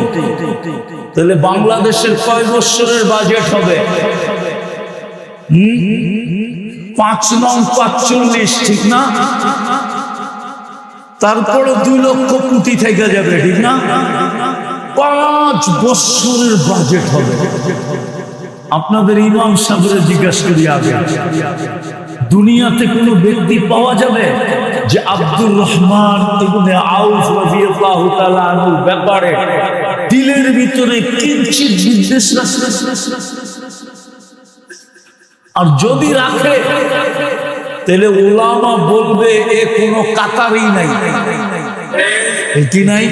তাহলে বাংলাদেশের কয় বছরের বাজেট হবে? 5 নং 45, ঠিক না? তারপরে 2 লক্ষ কোটি থেকে যাবে, ঠিক না? 5 বছরের বাজেট হবে। আপনাদের ইমাম সাহেবের জিজ্ঞাসা করি, আগে দুনিয়াতে কোনো ব্যক্তি পাওয়া যাবে যে আব্দুর রহমান ইবনে আউফ রাদিয়াল্লাহু তাআলা আনহুর ব্যাপারে দিলের ভিতরে কিঞ্চিত বিদ্বেষ রাখে? আর যদি রাখে তাহলে উলামা বলবে এ কোনো কাতারই নাই, কি নাই,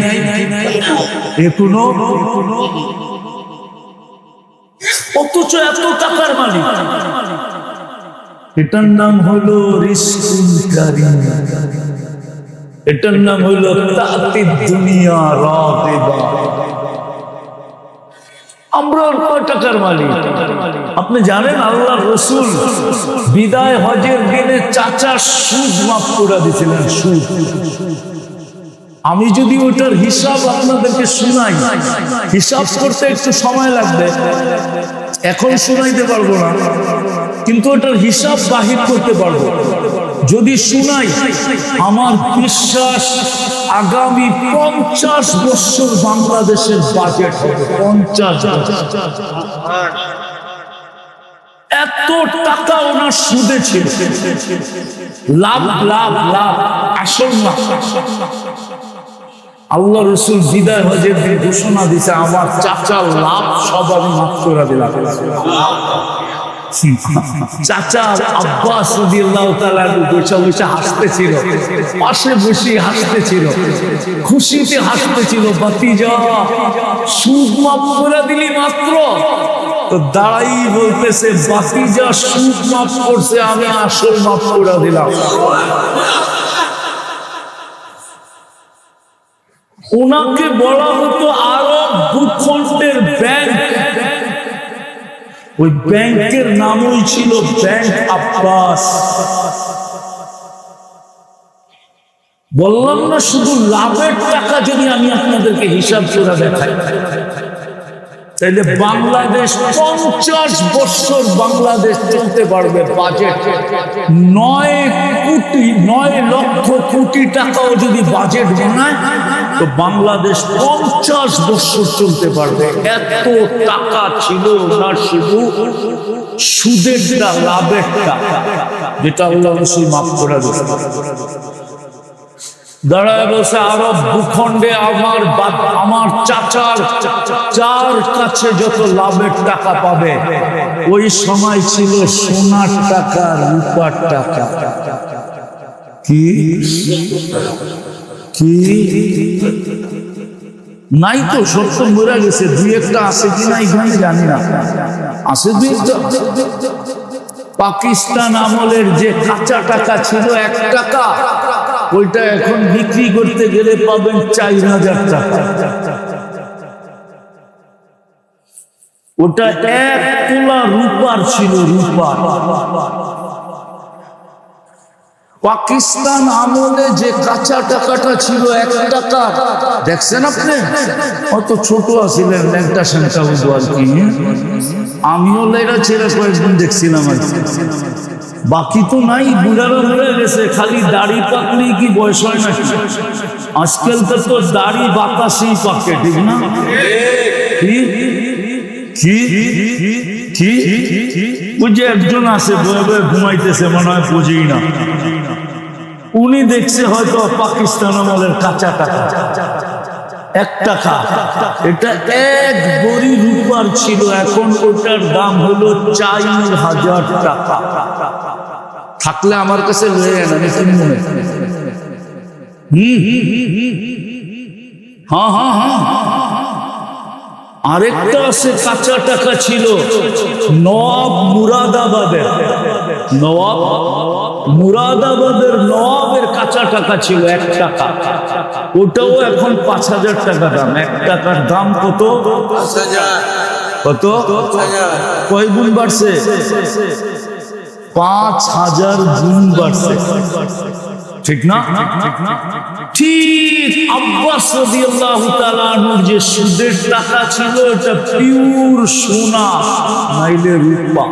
এ কোনো, অথচ এত টাকার মালিক। এটার নাম হলো রিজকুল কারীম, এটার নাম হলো তাতিদ দুনিয়া রাগিবা। আমরা কয় টাকার মালিক? আপনি জানেন আল্লাহর রাসূল বিদায় হজের দিনে চাচার সুদ মাফ করে দিয়েছিলেন, সুদ। আমি যদি ওটার হিসাব আপনাদেরকে শোনাই, হিসাব করতে একটু সময় লাগবে, এখন শোনাইতে পারবো না, কিন্তু ওটার হিসাব বাহির করতে পারবো। যদি শোনাই, আমার বিশ্বাস আগামী 50 বছর বাংলাদেশের বাজেট হবে। 50 এত টাকা ওনার সুদে ছিল, লাভ লাভ লাভ, আসল না। আল্লাহ রাসূল বিদায় হজের দিন ঘোষণা দিয়েছে, আমার চাচার লাভ সব আমি মাফ করে দিলাম। চাচা আব্বাস রাদিয়াল্লাহু তাআলা বসে বসে হাসতেছিল, পাশে বসে হাসতেছিল, খুশিতে হাসতেছিল। ভাতিজা, সুদ মাফ করে দিলি মাত্র? তো দাঁড়াই বলতেছে, ভাতিজা সুদ মাফ করছে, আমি আসল মাফ করে দিলাম। ওনাকে বলা হতো আরব ভূখণ্ডের ব্যাংক, ওই ব্যাংকের নামই ছিল ব্যাংক আব্বাস। বললাম না, শুধু লাভের টাকা যদি আমি আপনাদেরকে হিসাব করে দেখাই, তাহলে বাংলাদেশ 50 বছর বাংলাদেশ চলতে পারবে। বাজেট 9 লক্ষ কোটি টাকাও যদি বাজেট বানায়, তো বাংলাদেশ 50 বছর চলতে পারবে। এত টাকা ছিল না, শুধু সুদের লাভের টাকা, যেটা আল্লাহ রাসূল মাফ করে দিয়েছেন। দাঁড়ায় বসে আরব ভূখণ্ডে আমার চাচার কাছে যত লাভের টাকা পাবে, ওই সময় ছিল সোনার টাকা, রূপার টাকা। কি কি নাই তো, সব তো মরে গেছে। 2-1টা আছে কি নাই জানি না, আছে 2-1টা। পাকিস্তান আমলের যে কাঁচা টাকা ছিল 1 টাকা, ওইটা এখন বিক্রি করতে গেলে পাবেন 4000 টাকা। ওটা 1 তোলা রূপার ছিল, রূপার। পাকিস্তান আমলে যে কাঁচা টাকাটা ছিল 1 টাকা, দেখছেন আপনি? অত ছোট ছিলেন, ল্যাংটা স্যাংটা উঠবো আর কি। আমিও লেগা ছেড়ে কয়েকদিন দেখছিলাম আর কি। বাকি তো নাই, বুড়ারা মরে গেছে, খালি দাড়ি পাকলেই কি বয়স হয় নাকি? আজকালকার তো দাড়ি বাতাসেই পাকে, ঠিক না? ওই যে একজন আছে বয়ে বয়ে ঘুমাইতেছে, মনে হয় বুঝেই না। উনি দেখছে হয়তো পাকিস্তান আমলের কাঁচা টাকা 1 টাকা, এটা 1 ভরি রূপার ছিল। এখন ওটার দাম হলো 4000 টাকা। থাকলে আমার কাছে লয়ে আন, আমি কিনবো না। হ্যাঁ হ্যাঁ হ্যাঁ, আরেকটা আছে কাঁচা টাকা ছিল নওয়াব মুরাদাবাদের, নওয়াব মুরাদাবাদের নওয়াবের কাঁচা টাকা ছিল 1 টাকা। ওটাও এখন 5,000 টাকা দাম। 1 টাকার দাম কত? 5,000। কত? কয় গুণ বাড়ছে? 5,000 গুণ বাড়ছে, ঠিক না? ঠিক আব্বাস রাদিয়াল্লাহু তাআলা আনহুর যে সুদের টাকা ছিল এটা পিওর সোনা, নাইলে রূপা।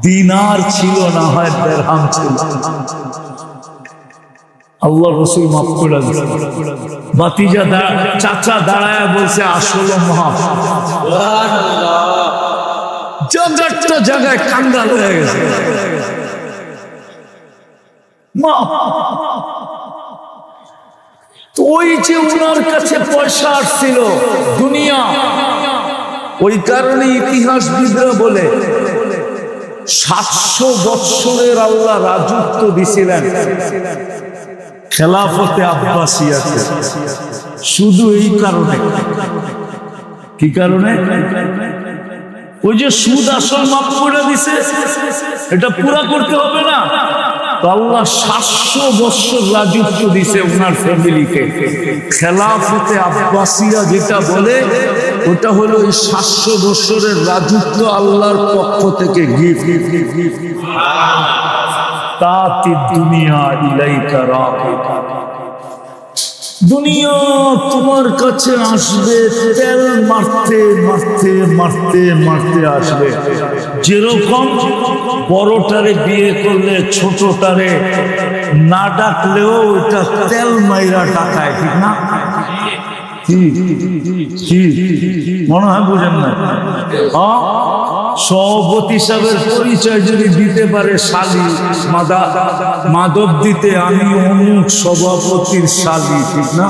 দিনার ছিল না, হয় দিরহাম ছিল। আল্লাহ রাসূল মাফ করে দিলেন। ভাতিজা চাচা দাঁড়ায় বলছে আসলে মাফ। সুবহানাল্লাহ। জায়গাটা জায়গায় কাঙ্গাল হয়ে গেছে। ওই যে উনার কাছে পয়সা আসছিল দুনিয়া, ওই কারণে ইতিহাসবিদরা বলে 700 বৎসরের আল্লাহ রাজত্ব দিছিলেন খেলাফতে আব্বাসিয়াতে, শুধু এই কারণে। কি কারণে? ওই যে সুদ আসল মাফ করে দিছে, এটা পুরা করতে হবে না? আল্লাহ 700 বছর রাজত্ব দিছে ওনার ফ্যামিলিকে। খেলাফতে আব্বাসিয়া যেটা বলে ওটা হলো এই 700 বছরের রাজত্ব আল্লাহর পক্ষ থেকে গিফট। তাতি দুনিয়া ইলাইকা রাগিবা, দুনিয়া তোমার কাছে আসবে তেল মারতে মারতে মারতে মারতে আসবে। যেরকম বড়টারে বিয়ে করলে ছোটটারে না ডাকলেও ওইটা তেল মাইরা টাকায়, ঠিক না? মনে হয় বুঝেন না? সভাপতি সাহেবের পরিচয় যদি দিতে পারে শালী, মাদক দিতে আমি অমুক সভাপতির শালী, ঠিক না?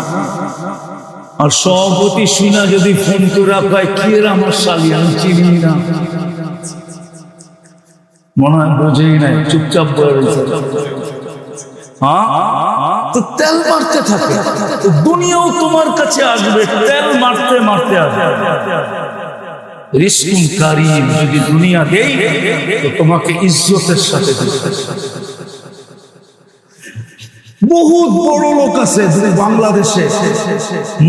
আর সভাপতি শুনা যদি ফোন করে পায় কি এর আমার শালী, আমি চিনি না, মনে হয় বোঝেই নাই, চুপচাপ বলে রয়েছে। তো তেল মারতে থাকে, দুনিয়াও তোমার কাছে আসবে তেল মারতে মারতে আসবে। রিস্কুন কারীম, যদি দুনিয়া দেই তো তোমাকে ইজ্জতের সাথে দিবে। বহুত বড় লোক আছে বাংলাদেশে,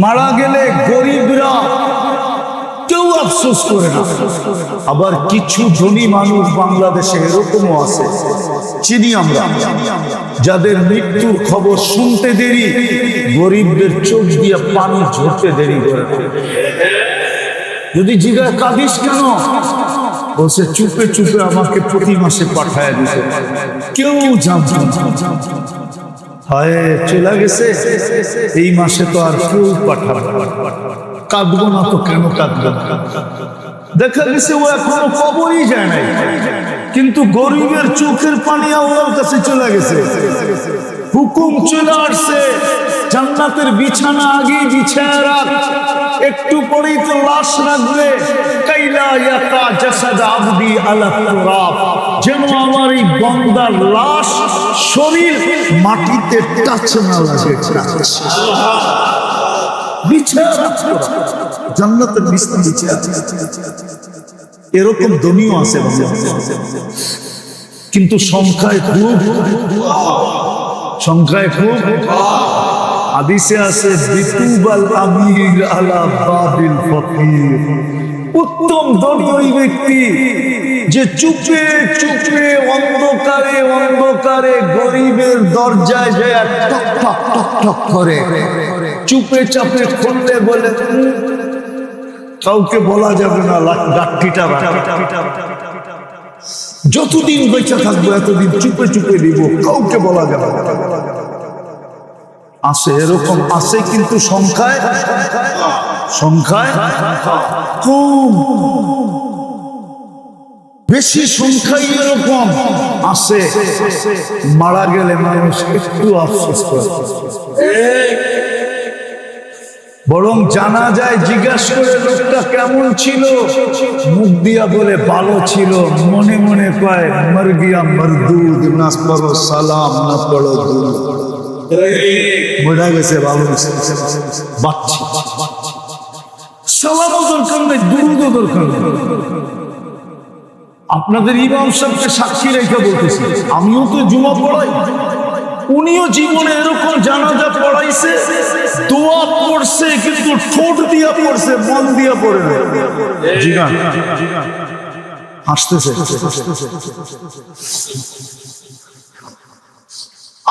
মারা গেলে গরিবরা কেউ আফসোস করে না। আবার কিছু ধনী মানুষ বাংলাদেশে এরকমও আছে, চিনি আমরা, যাদের মৃত্যুর খবর শুনতে দেরি, গরিবদের চোখ দিয়ে পানি ঝরতে দেরি করে। যদি জিজ্ঞাসা কাঁদিস কেন, বলছে চুপে চুপে আমাকে প্রতি মাসে পাঠায় দিতে, কেউ জানতো না। হায় চলে গেছে, এই মাসে তো আর কেউ পাঠাবে, কাঁদবো না তো কেন কাঁদবো? দেখা গেছে ও এখনো কবরই যায় নাই, কিন্তু গরিবের চোখের পানি আল্লাহর কাছে চলে গেছে। হুকুম চলে আসছে, জান্নাতের বিছানা আগেই বিছায় রাখ, একটু পরেই তো লাশ রাখবে। কাইলা ইয়াকা জাসাদ আবদি আলা তুরাব, যেন আমার এই বান্দার লাশ শরীর মাটিতে টাচ না লাগে। জান্নাতের বিছানা বিছায়, এরকম ধনীও আছে কিন্তু সংখ্যায় খুব, সংখ্যায় খুব। হাদিসে আছে বিতুবাল আমির আলা বাবিল ফকির, উত্তম ধনী ওই ব্যক্তি যে চুপে চুপে অন্ধকারে অন্ধকারে গরিবের দরজায় যায় টক টক টক টক করে, চুপে চাপে খুললে বলে কাউকে বলা যাবে না, লাঠিটা যতদিন বেঁচে থাকবো এতদিন চুপে চুপে দিব, কাউকে বলা যাবে না। আছে এরকম আছে, কিন্তু সংখ্যায় সংখ্যায় কম, বেশি সংখ্যায় এরকম আছে। মারা গেলে মানুষ একটু আফসোস করে, বরং জানা যায় জিজ্ঞাসা করে লোকটা কেমন ছিল, মুখ দিয়া বলে ভালো ছিল, মনে মনে কয় মর গিয়া মরদুদ, না পড়ো সালাম না পড়ো দুরুদ, মরে গেছে ভালো বাচ্চা। সালামও দরকার নেই, দুরুদও দরকার নেই। আপনাদের ইমাম সাহেবকে সাক্ষী রেখে বলতেছি, আমিও তো জুমা পড়াই, উনিও জীবনে এরকম জানাজা পড়াইছে, দোয়া পড়ছে, কিন্তু ঠোঁট দিয়া পড়ছে, মন দিয়া পড়ে না। জিগান হাসতেছে।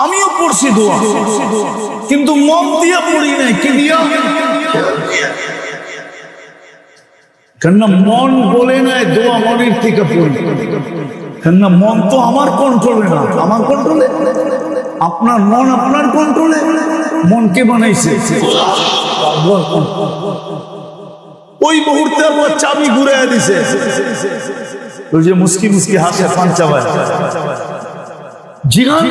আমিও পড়ছি দোয়া, কিন্তু মন দিয়া পড়ি নাই। কি দিয়া? কেননা মন বলে নাই দোয়া মনের থেকে পড়ি, কেননা মন তো আমার কন্ট্রোলে না। আমার কন্ট্রোলে? আপনার মন আপনার কন্ট্রোলে? মন কে বানাইছে? ওই মুহূর্তে আবার চাবি ঘুরাইয়া দিছে। ওই যে মুস্কি মুস্কি হাসে পাঞ্চা ভাই, জিগান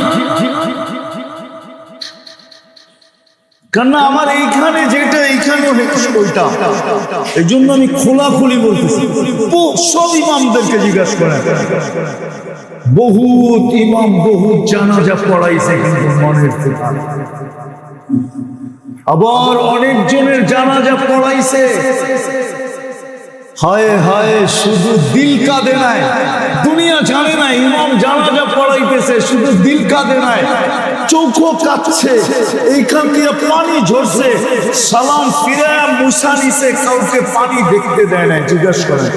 কেননা আমার এইখানে যেটা এইখানেও ওইটা, এই জন্য আমি খোলাখুলি বলতেছি। সব ইমামদেরকে জিজ্ঞাসা করেন, বহুত ইমাম বহুত জানাজা পড়াইছে, কিন্তু মনের থেকে। আবার অনেকজনের জানাজা পড়াইছে, হায় হায় শুধু দিল কাঁদে নাই। দুনিয়া জানে না ইমাম জানাজা পড়াইতেছে, শুধু দিল কাঁদে নাই, চোখও কাঁদছে, এইখান দিয়ে পানি ঝরছে, সালাম ফিরে মুসা নিছে, কাউকে পানি দেখতে দেয় না। জিজ্ঞাসা করেন,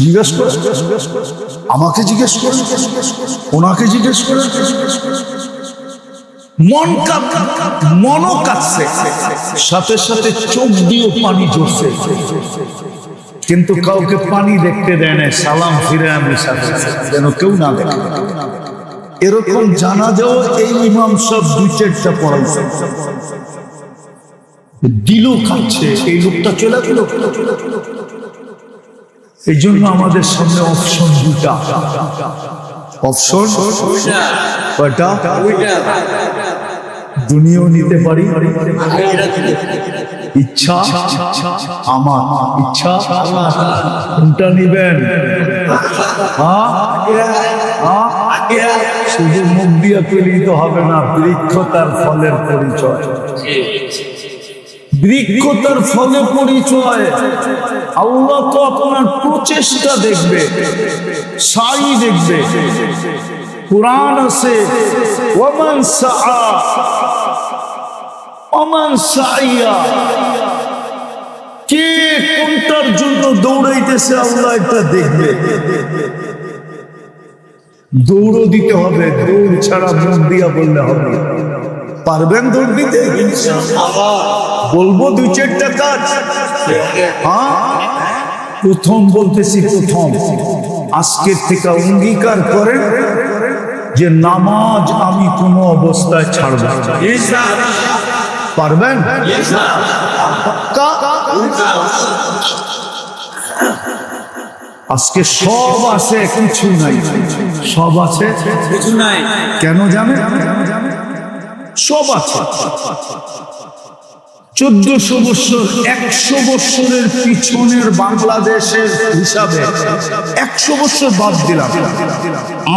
জিজ্ঞেস করে, আমাকে জিজ্ঞেস করে, ওনাকে জিজ্ঞেস করে। মনও কাঁদছে, সাথে সাথে চোখ দিয়েও পানি ঝরছে, কিন্তু কাউকে পানি দেখতে দেয় না। সালাম ফিরে আমি যেন কেউ না দেখে। এরকম জানা যাও এই ইমাম সব দুই চারটা পড়াইছে, দিলও খাচ্ছে, এই লোকটা চলে গেল। এই জন্য আমাদের সামনে অপশন দুটা। অপশন কয়টা? দুনিয়াও নিতে পারি, ইচ্ছা আমার, ইচ্ছা কোনটা নিবেন? শুধু মুখ দিয়ে তুলিতে হবে না, বৃক্ষ তার ফলের পরিচয়। বৃক্ষ তার ফলে পরিচয়। আল্লাহ তো আপনার প্রচেষ্টা দেখবে, সাই দেখবে। কুরআন আছে, ওমান সাআ ওমান সাইয়া, কে কোনটার জন্য দৌড়াইতেছে আল্লাহ এটা দেখবে। দৌড়ও দিতে হবে, দৌড় ছাড়া মুখ দিয়া বললে হবে। পারবেন দৌড় দিতে? বলবো দুই চারটা কাজ। প্রথম বলতেছি, প্রথম আজকের থেকে অঙ্গীকার করেন যে নামাজ আমি কোনো অবস্থায় ছাড়ব না। পারবেন? আজকে সব আছে, কিছু নাই। সব আছে, কিছু নাই। কেন জানেন? সব আছে। 1400 বছর, 100 বছরের পিছনের বাংলাদেশের হিসাবে 100 বছর বাদ দিলাম।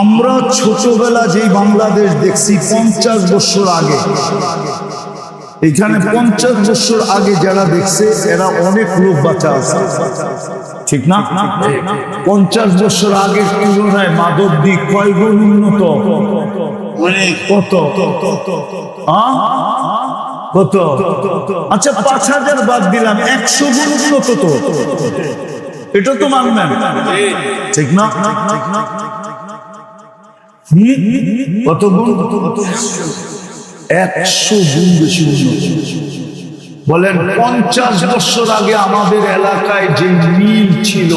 আমরা ছোটবেলা যেই বাংলাদেশ দেখছি 50 বছর আগে, এখানে 50 বছর আগে যারা দেখছে এরা অনেক লোক বাঁচা আছে, ঠিক না? 50 বছর আগের তুলনায় মাদক দিক কয় গুণ উন্নত? কত? কত? আচ্ছা 5000 বাদ দিলাম, 100 গুণ উন্নত তো, এটা তো মানবেন, ঠিক না? কত গুণ? 100 গুণ বেশি উন্নত। বলেন 50 বছর আগে আমাদের এলাকায় যে মিল ছিল,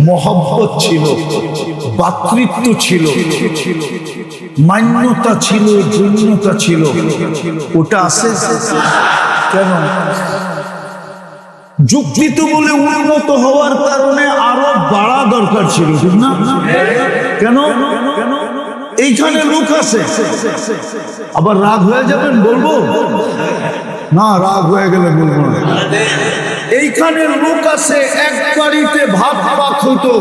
মহব্বত ছিল, ভাতৃত্ব ছিল, মান্যতা ছিল, ধন্যতা ছিল, ওটা আছে? কেন? যুক্তি তো বলে উন্নত হওয়ার কারণে আরো বাড়া দরকার ছিল, ঠিক না? কেন? এইখানে লোক আছে, আবার রাগ হয়ে যাবেন বলবো না, রাগ হয়ে গেলে বলবো না। এইখানে লোক আছে এক বাড়িতে ভাত পাক হইতো,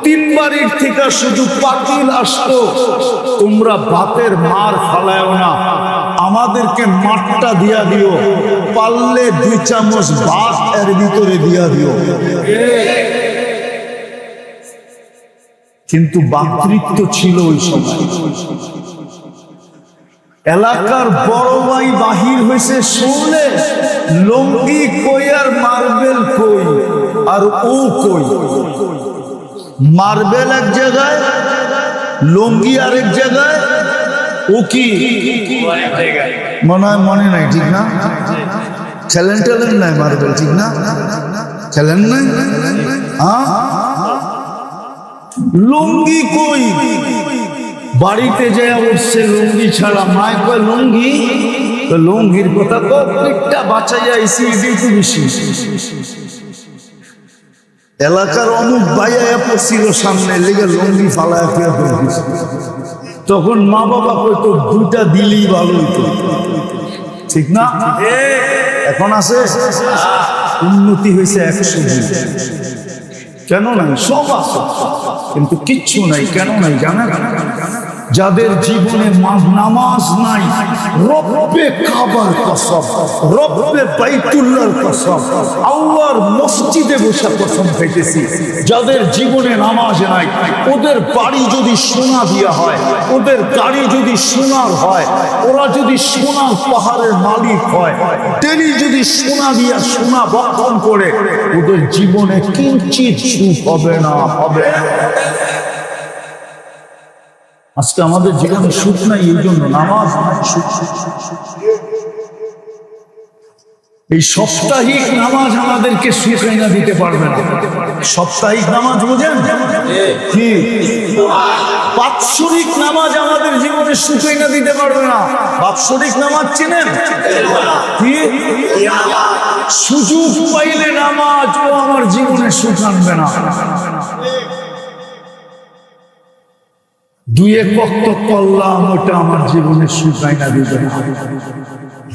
3 বাড়ির থেকে শুধু পাতিল আসতো। তোমরা ভাতের মার ফালায়ও না, আমাদেরকে মাঠটা দিয়া দিও, পারলে 2 চামচ ভাত এর ভিতরে দিয়া দিও। কিন্তু বাকৃত্ব ছিল ওই সময়। এলাকার বড় ভাই বাহির হয়েছে, শুনলে লঙ্গি কই আর মার্বেল কই, আর ও কই। মার্বেল এক জায়গায়, লঙ্গি আরেক জায়গায়, ও কি মনে হয় মনে নাই, ঠিক না? খেলেন টেলেন নাই মার্বেল, ঠিক না? খেলেন নাই? হ্যাঁ, লুঙ্গি কই? বাড়িতে যায় উঠছে লুঙ্গি ছাড়া। মায় কয় লুঙ্গি, লুঙ্গির কথা তো পেটটা বাঁচাইয়া আইসি, এটাই তো বেশি। এলাকার অমুক বাইয়া পড়ছিল সামনে, লেগে লুঙ্গি ফালায় ফিরে দিচ্ছে। তখন মা বাবা কইতো 2টা দিলেই ভালো হইতো, ঠিক না? এখন আছে, উন্নতি হয়েছে 120। কেন নাই? সব আছে, কিন্তু কিচ্ছু নাই। কেন নাই জানেন? যাদের জীবনে নামাজ নাই, রব্বে কাবার কসম, রব্বে বাইতুল্লাহর কসম, আল্লাহর মসজিদে বসে কসম খাইতেছি, যাদের জীবনে নামাজ নাই, ওদের বাড়ি যদি সোনা দিয়া হয়, ওদের গাড়ি যদি সোনার হয়, ওরা যদি সোনার পাহাড়ের মালিক হয়, ডেলি যদি সোনা দিয়া সোনা বক্ষণ করে, ওদের জীবনে কিঞ্চিত সুখ হবে না, হবে না। আজকে আমাদের জীবনে সুখ নাই, এই জন্য নামাজ নাই, সুখ। এই সাপ্তাহিক নামাজ আমাদেরকে সুখ এনে দিতে পারবে না। সাপ্তাহিক নামাজ বুঝেন কি? বাৎসরিক নামাজ আমাদের জীবনে সুখ এনে দিতে পারবে না। বাৎসরিক নামাজ চিনেন কি? সুযোগ পাইলে নামাজ ও আমার জীবনে সুখ আনবে না। 2 ওয়াক্ত করলাম, ওটা আমার জীবনে সুখ আইনা দিবে না।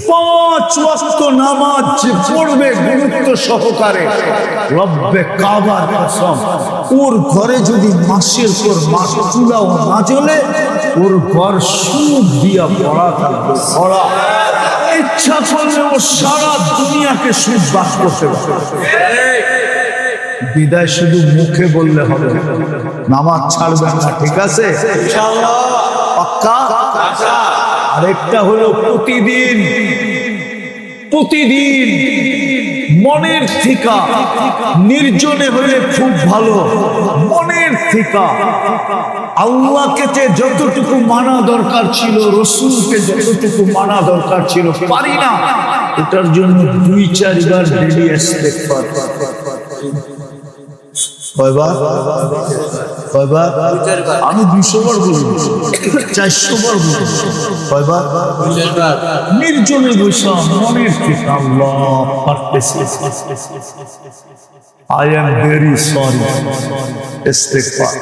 5 ওয়াক্ত নামাজ পড়বে গুরুত্ব সহকারে, রব্বে কাবার কসম, ওর ঘরে যদি মাসের পর মাস চুলাও না জ্বলে, ওর ঘর সুখ দিয়া ভরা থাকবে, ভরা। ইচ্ছা করলে ও সারা দুনিয়াকে সুখ বাস করতে পারবে। বিদায় শুধু মুখে বললে হবে, নামাজ ছাড়বেন না, ঠিক আছে? পাক্কা? আরেকটা হলো প্রতিদিন মনের থিকা, নির্জনে হলে খুব ভালো, মনের থিকা আল্লাহকে যতটুকু মানা দরকার ছিল, রসুলকে যতটুকু মানা দরকার ছিল, পারি না, এটার জন্য 2-4 বার ডেইলি ইস্তেগফার। কয়বার? আমি 200 বার বলি, 400 বার বলি। কয়বার? নির্জনে বসা মনের থেকে, আল্লাহ পারতেছি, I am very sorry, ইস্তেগফার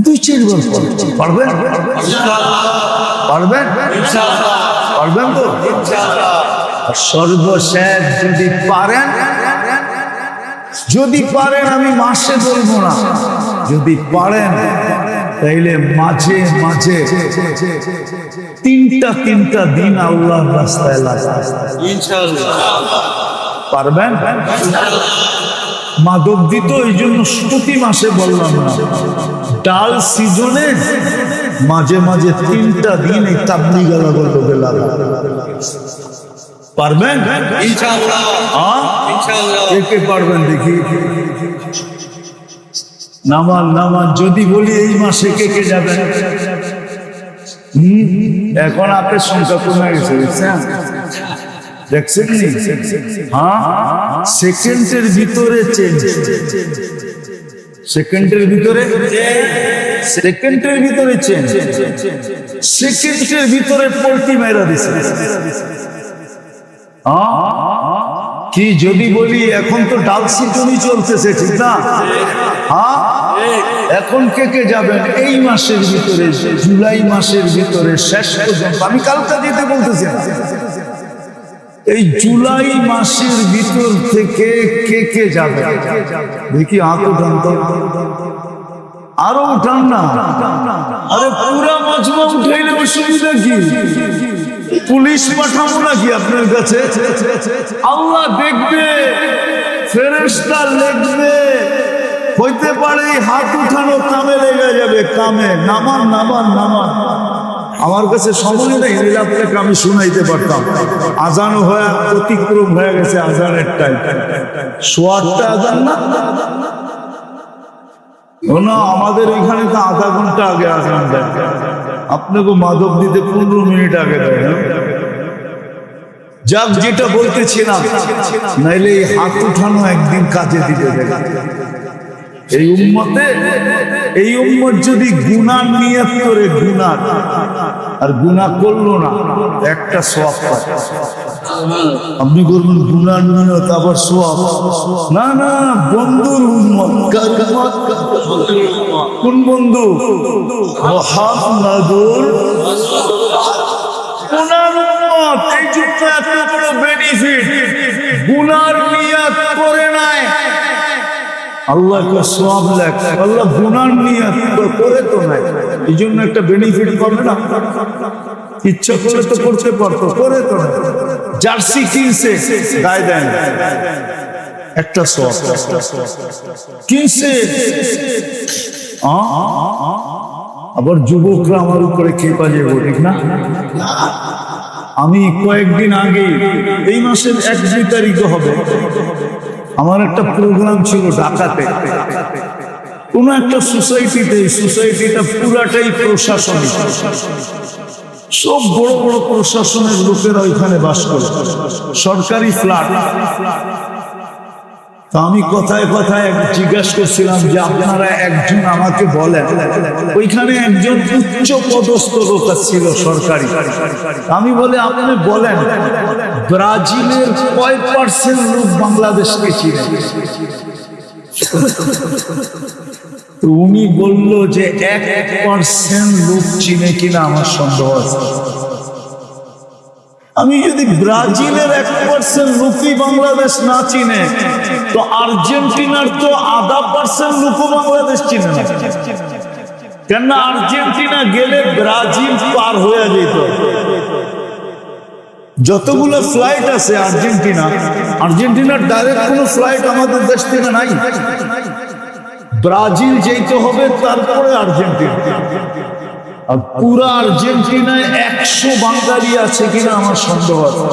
2-4 বার পারবেন? পারবেন? পারবেন তো? সর্বশেষ যদি পারেন আমি মাসে বলবো না, যদি পারেন তাইলে মাঝে মাঝে 3টা দিন আল্লাহর রাস্তায় লাগান, ইনশাআল্লাহ। পারবেন? মাদক দিত, এই জন্য প্রতি মাসে বললাম না। ডাল সিজনে মাঝে মাঝে 3টা দিন এই তাবলীগ লোকে লাগান। পারবেন? ইনশাআল্লাহ। ইনশাআল্লাহ। কে পারবেন দেখি? নামাজ যদি বলি এই মাসে কে যাবেন? এখন আপনার সংখ্যা কমে গেছে, দেখছেন? হ্যাঁ, সেকেন্ডের ভিতরে চেঞ্জ, সেকেন্ডের ভিতরে চেঞ্জ, সেকেন্ডের ভিতরে পল্টি মেরা দিছে। কি যদি বলি এখন তো ডাল সিজনই চলতেছে, ঠিক না? হ্যাঁ, এখন কে কে যাবেন এই মাসের ভিতরে, জুলাই মাসের ভিতরে শেষ পর্যন্ত? আমি কালকা যেতে বলতেছি না, এই জুলাই মাসের ভিতর থেকে কে কে যাবে দেখি হাত উঠান তো, আরো উঠান না। আরে পুরা মজমা উঠাইলে অসুবিধা কি? পুলিশ পাঠাবো নাকি আপনার কাছে? আল্লাহ দেখবে, ফেরেশতা লিখবে, হইতে পারে হাত উঠানো কামে লেগে যাবে, কামে। নামান নামান নামান। আমার কাছে সময় নেই, আপনাকে আমি শুনাইতে পারতাম। আজানও হয়ে অতিক্রম হয়ে গেছে, আজানের টাইম। সোয়ারটা আজান না, ও না, আমাদের এখানে তো আধা ঘন্টা আগে আজান দেয়, আপনাকে মাধব দিতে 15 মিনিট আগে দেয়। যাক, যেটা বলতেছিলাম, নাইলে এই হাত উঠানো একদিন কাজে দিতে দেবে। এই উম্মত যদি গুনার নিয়ত করে, গুনার আর গুনাহ করলো না, একটা সওয়াব পায়। আপনি করবেন গুনার নিয়ত আবার সওয়াব? না না, বন্ধুর উম্মত। কোন বন্ধু? মুহাম্মাদুর গুনার উম্মত। এই জন্য এত বড় বেনিফিট। গুনার নিয়ত করে নাই, আল্লাহ সওয়াব লেখ। আল্লাহ গুনার নিয়ত করে তো নাই, এই জন্য একটা বেনিফিট পাবে না। ইচ্ছা করলে তো করতে পারতো, করে তো না। জার্সি কিনছে, গায়ে দেন, একটা সওয়াব। কিনছে, আবার যুবকরা আমার উপরে খেপা যাবো, ঠিক না? আমি কয়েকদিন আগে, এই মাসের 1-2 তারিখ হবে, আমার একটা প্রোগ্রাম ছিল ঢাকাতে, কোন একটা সোসাইটিতে। সোসাইটিটা পুরাটাই প্রশাসনিক, সব বড় বড় প্রশাসনের লোকেরা ওইখানে বাস করে, সরকারি ফ্ল্যাট। তো আমি কথায় কথায় জিজ্ঞাসা করছিলাম যে আপনারা একজন আমাকে বলেন, ওইখানে একজন উচ্চ পদস্থ লোক ছিল সরকারি। আমি বলে, আপনি বলেন ব্রাজিলের কয় % লোক বাংলাদেশকে চিনে? তো উনি বলল যে 1% লোক চিনে কিনা আমার সন্দেহ আছে। আমি যদি ব্রাজিলের 1% লোকই বাংলাদেশ না চিনে, তো আর্জেন্টিনার তো 0.5% লোকও বাংলাদেশ চিনে না। কেন? আর্জেন্টিনা গেলে ব্রাজিল পার হয়ে যেত। যতগুলো ফ্লাইট আছে আর্জেন্টিনার ডাইরেক্ট কোনো ফ্লাইট আমাদের দেশ থেকে নাই। ব্রাজিল যেতে হবে, তারপরে আর্জেন্টিনা। আর পুরা আর্জেন্টিনায় 100 বাঙালি আছে কিনা আমার সন্দেহ আছে।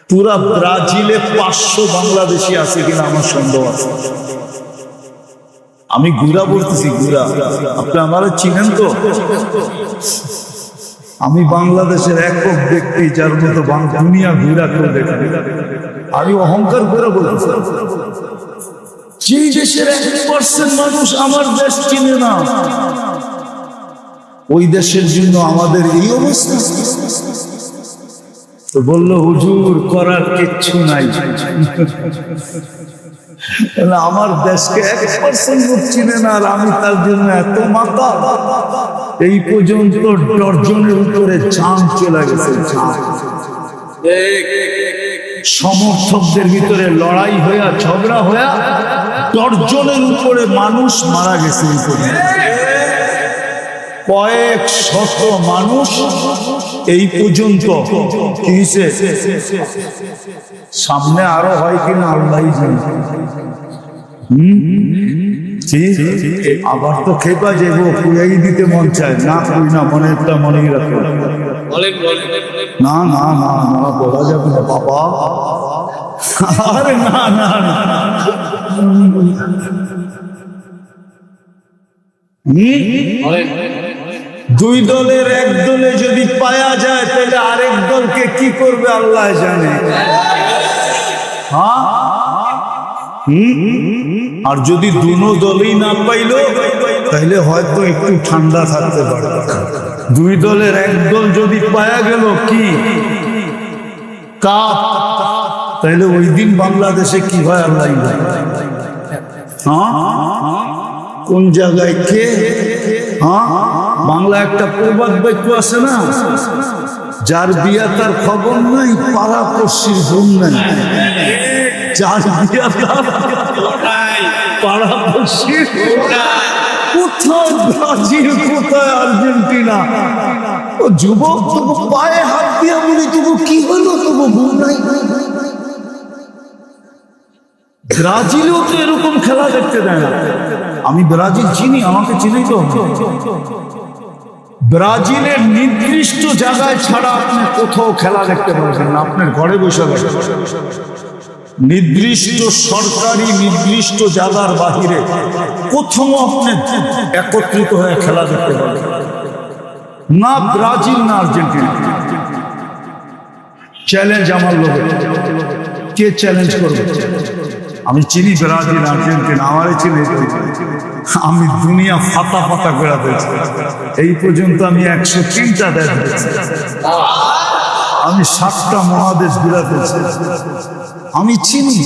পুরা ব্রাজিলে 500 বাংলাদেশি আছে কিনা আমার সন্দেহ আছে। আমি ঘুরা বলতেছি, ঘুরা। আপনি আমারা চিনেন তো? আমি বাংলাদেশের একক ব্যক্তি যার মতো দুনিয়া ঘুরা করে দেখেন। আমি অহংকার করে বলতেছি, যে দেশের 1% মানুষ আমার দেশ চিনে না, ওই দেশের জন্য আমাদের এই অবস্থা। তো বললো, হুজুর করার কিচ্ছু নাই, আমার দেশকে 1% লোক চিনে না, আর আমি তার জন্য এত মাথা। এই পর্যন্ত ডজনের উপরে জান চলে গেছে। সমর্থকদের ভিতরে লড়াই হইয়া, ঝগড়া হইয়া ডজনের উপরে মানুষ মারা গেছে। কয়েক শত মানুষ এই পর্যন্ত। কি হয়েছে? সামনে আরো হয় কিনা আল্লাহ জানে। আবার তো খেপা যাবো, কুড়াই দিতে মন চায় না, কই না, মনেরটা মনেই রাখো। না না না না, বলা যাবে না বাবা। আরে না না না, 2 দলের 1 দলে যদি পাওয়া যায়, তাহলে আরেক দলকে কি করবে আল্লাহ জানে। হ্যাঁ, আর যদি দুনো দলই না পাইলো, তাহলে হয়তো একটু ঠান্ডা থাকতে পারে। 2 দলের 1 দল যদি পাওয়া গেল কি কাপ, তাহলে ওই দিন বাংলাদেশে কি হয় আল্লাহ। হ্যাঁ, কোন জায়গায় কে? হ্যাঁ, বাংলা একটা প্রবাদ বাক্য আছে না, যার বিয়া তার খবর নাই, পাড়া পড়শির ঘুম নাই। যার বিয়া তার পাড়া পড়শির, কোথায় ব্রাজিল, কোথায় আর্জেন্টিনা। ও যুবক, তবু পায়ে হাত দিয়া বলি, তবু কি হলো, তবু ঘুম নাই। ব্রাজিলেও তো এরকম খেলা দেখতে দেয় না। আমি ব্রাজিল চিনি, আমাকে চিনি তো। ব্রাজিলের নির্দিষ্ট জায়গায় ছাড়া আপনি কোথাও খেলা দেখতে পারবেন না, আপনার ঘরে বসে নির্দিষ্ট সরকারি নির্দিষ্ট জায়গার বাহিরে কোথাও আপনি একত্রিত হয়ে খেলা দেখতে পারবেন না। ব্রাজিল না আর্জেন্টিনা। চ্যালেঞ্জ আমার লোক, কে চ্যালেঞ্জ করবে? আমি চিনি ব্রাজিল আর্জেন্টিনা, আমারই চিনি। আমি দুনিয়া ফাতা ফাতা করে দিয়েছি, এই পর্যন্ত আমি 103টা দেশ দিয়েছি, আমি 7টা মহাদেশ ঘুরাতেছি, আমি চিনি।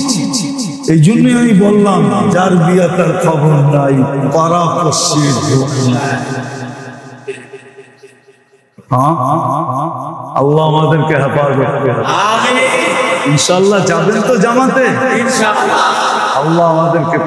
এই জন্যই আমি বললাম, যার বিয়া তার খবর নাই, পাড়া পড়শির ঘুম নাই। আল্লাহ আমাদেরকে হেফাজত করে। ইনশাআল্লাহ যাবেন তো জামাতে? আল্লাহ আমাদেরকে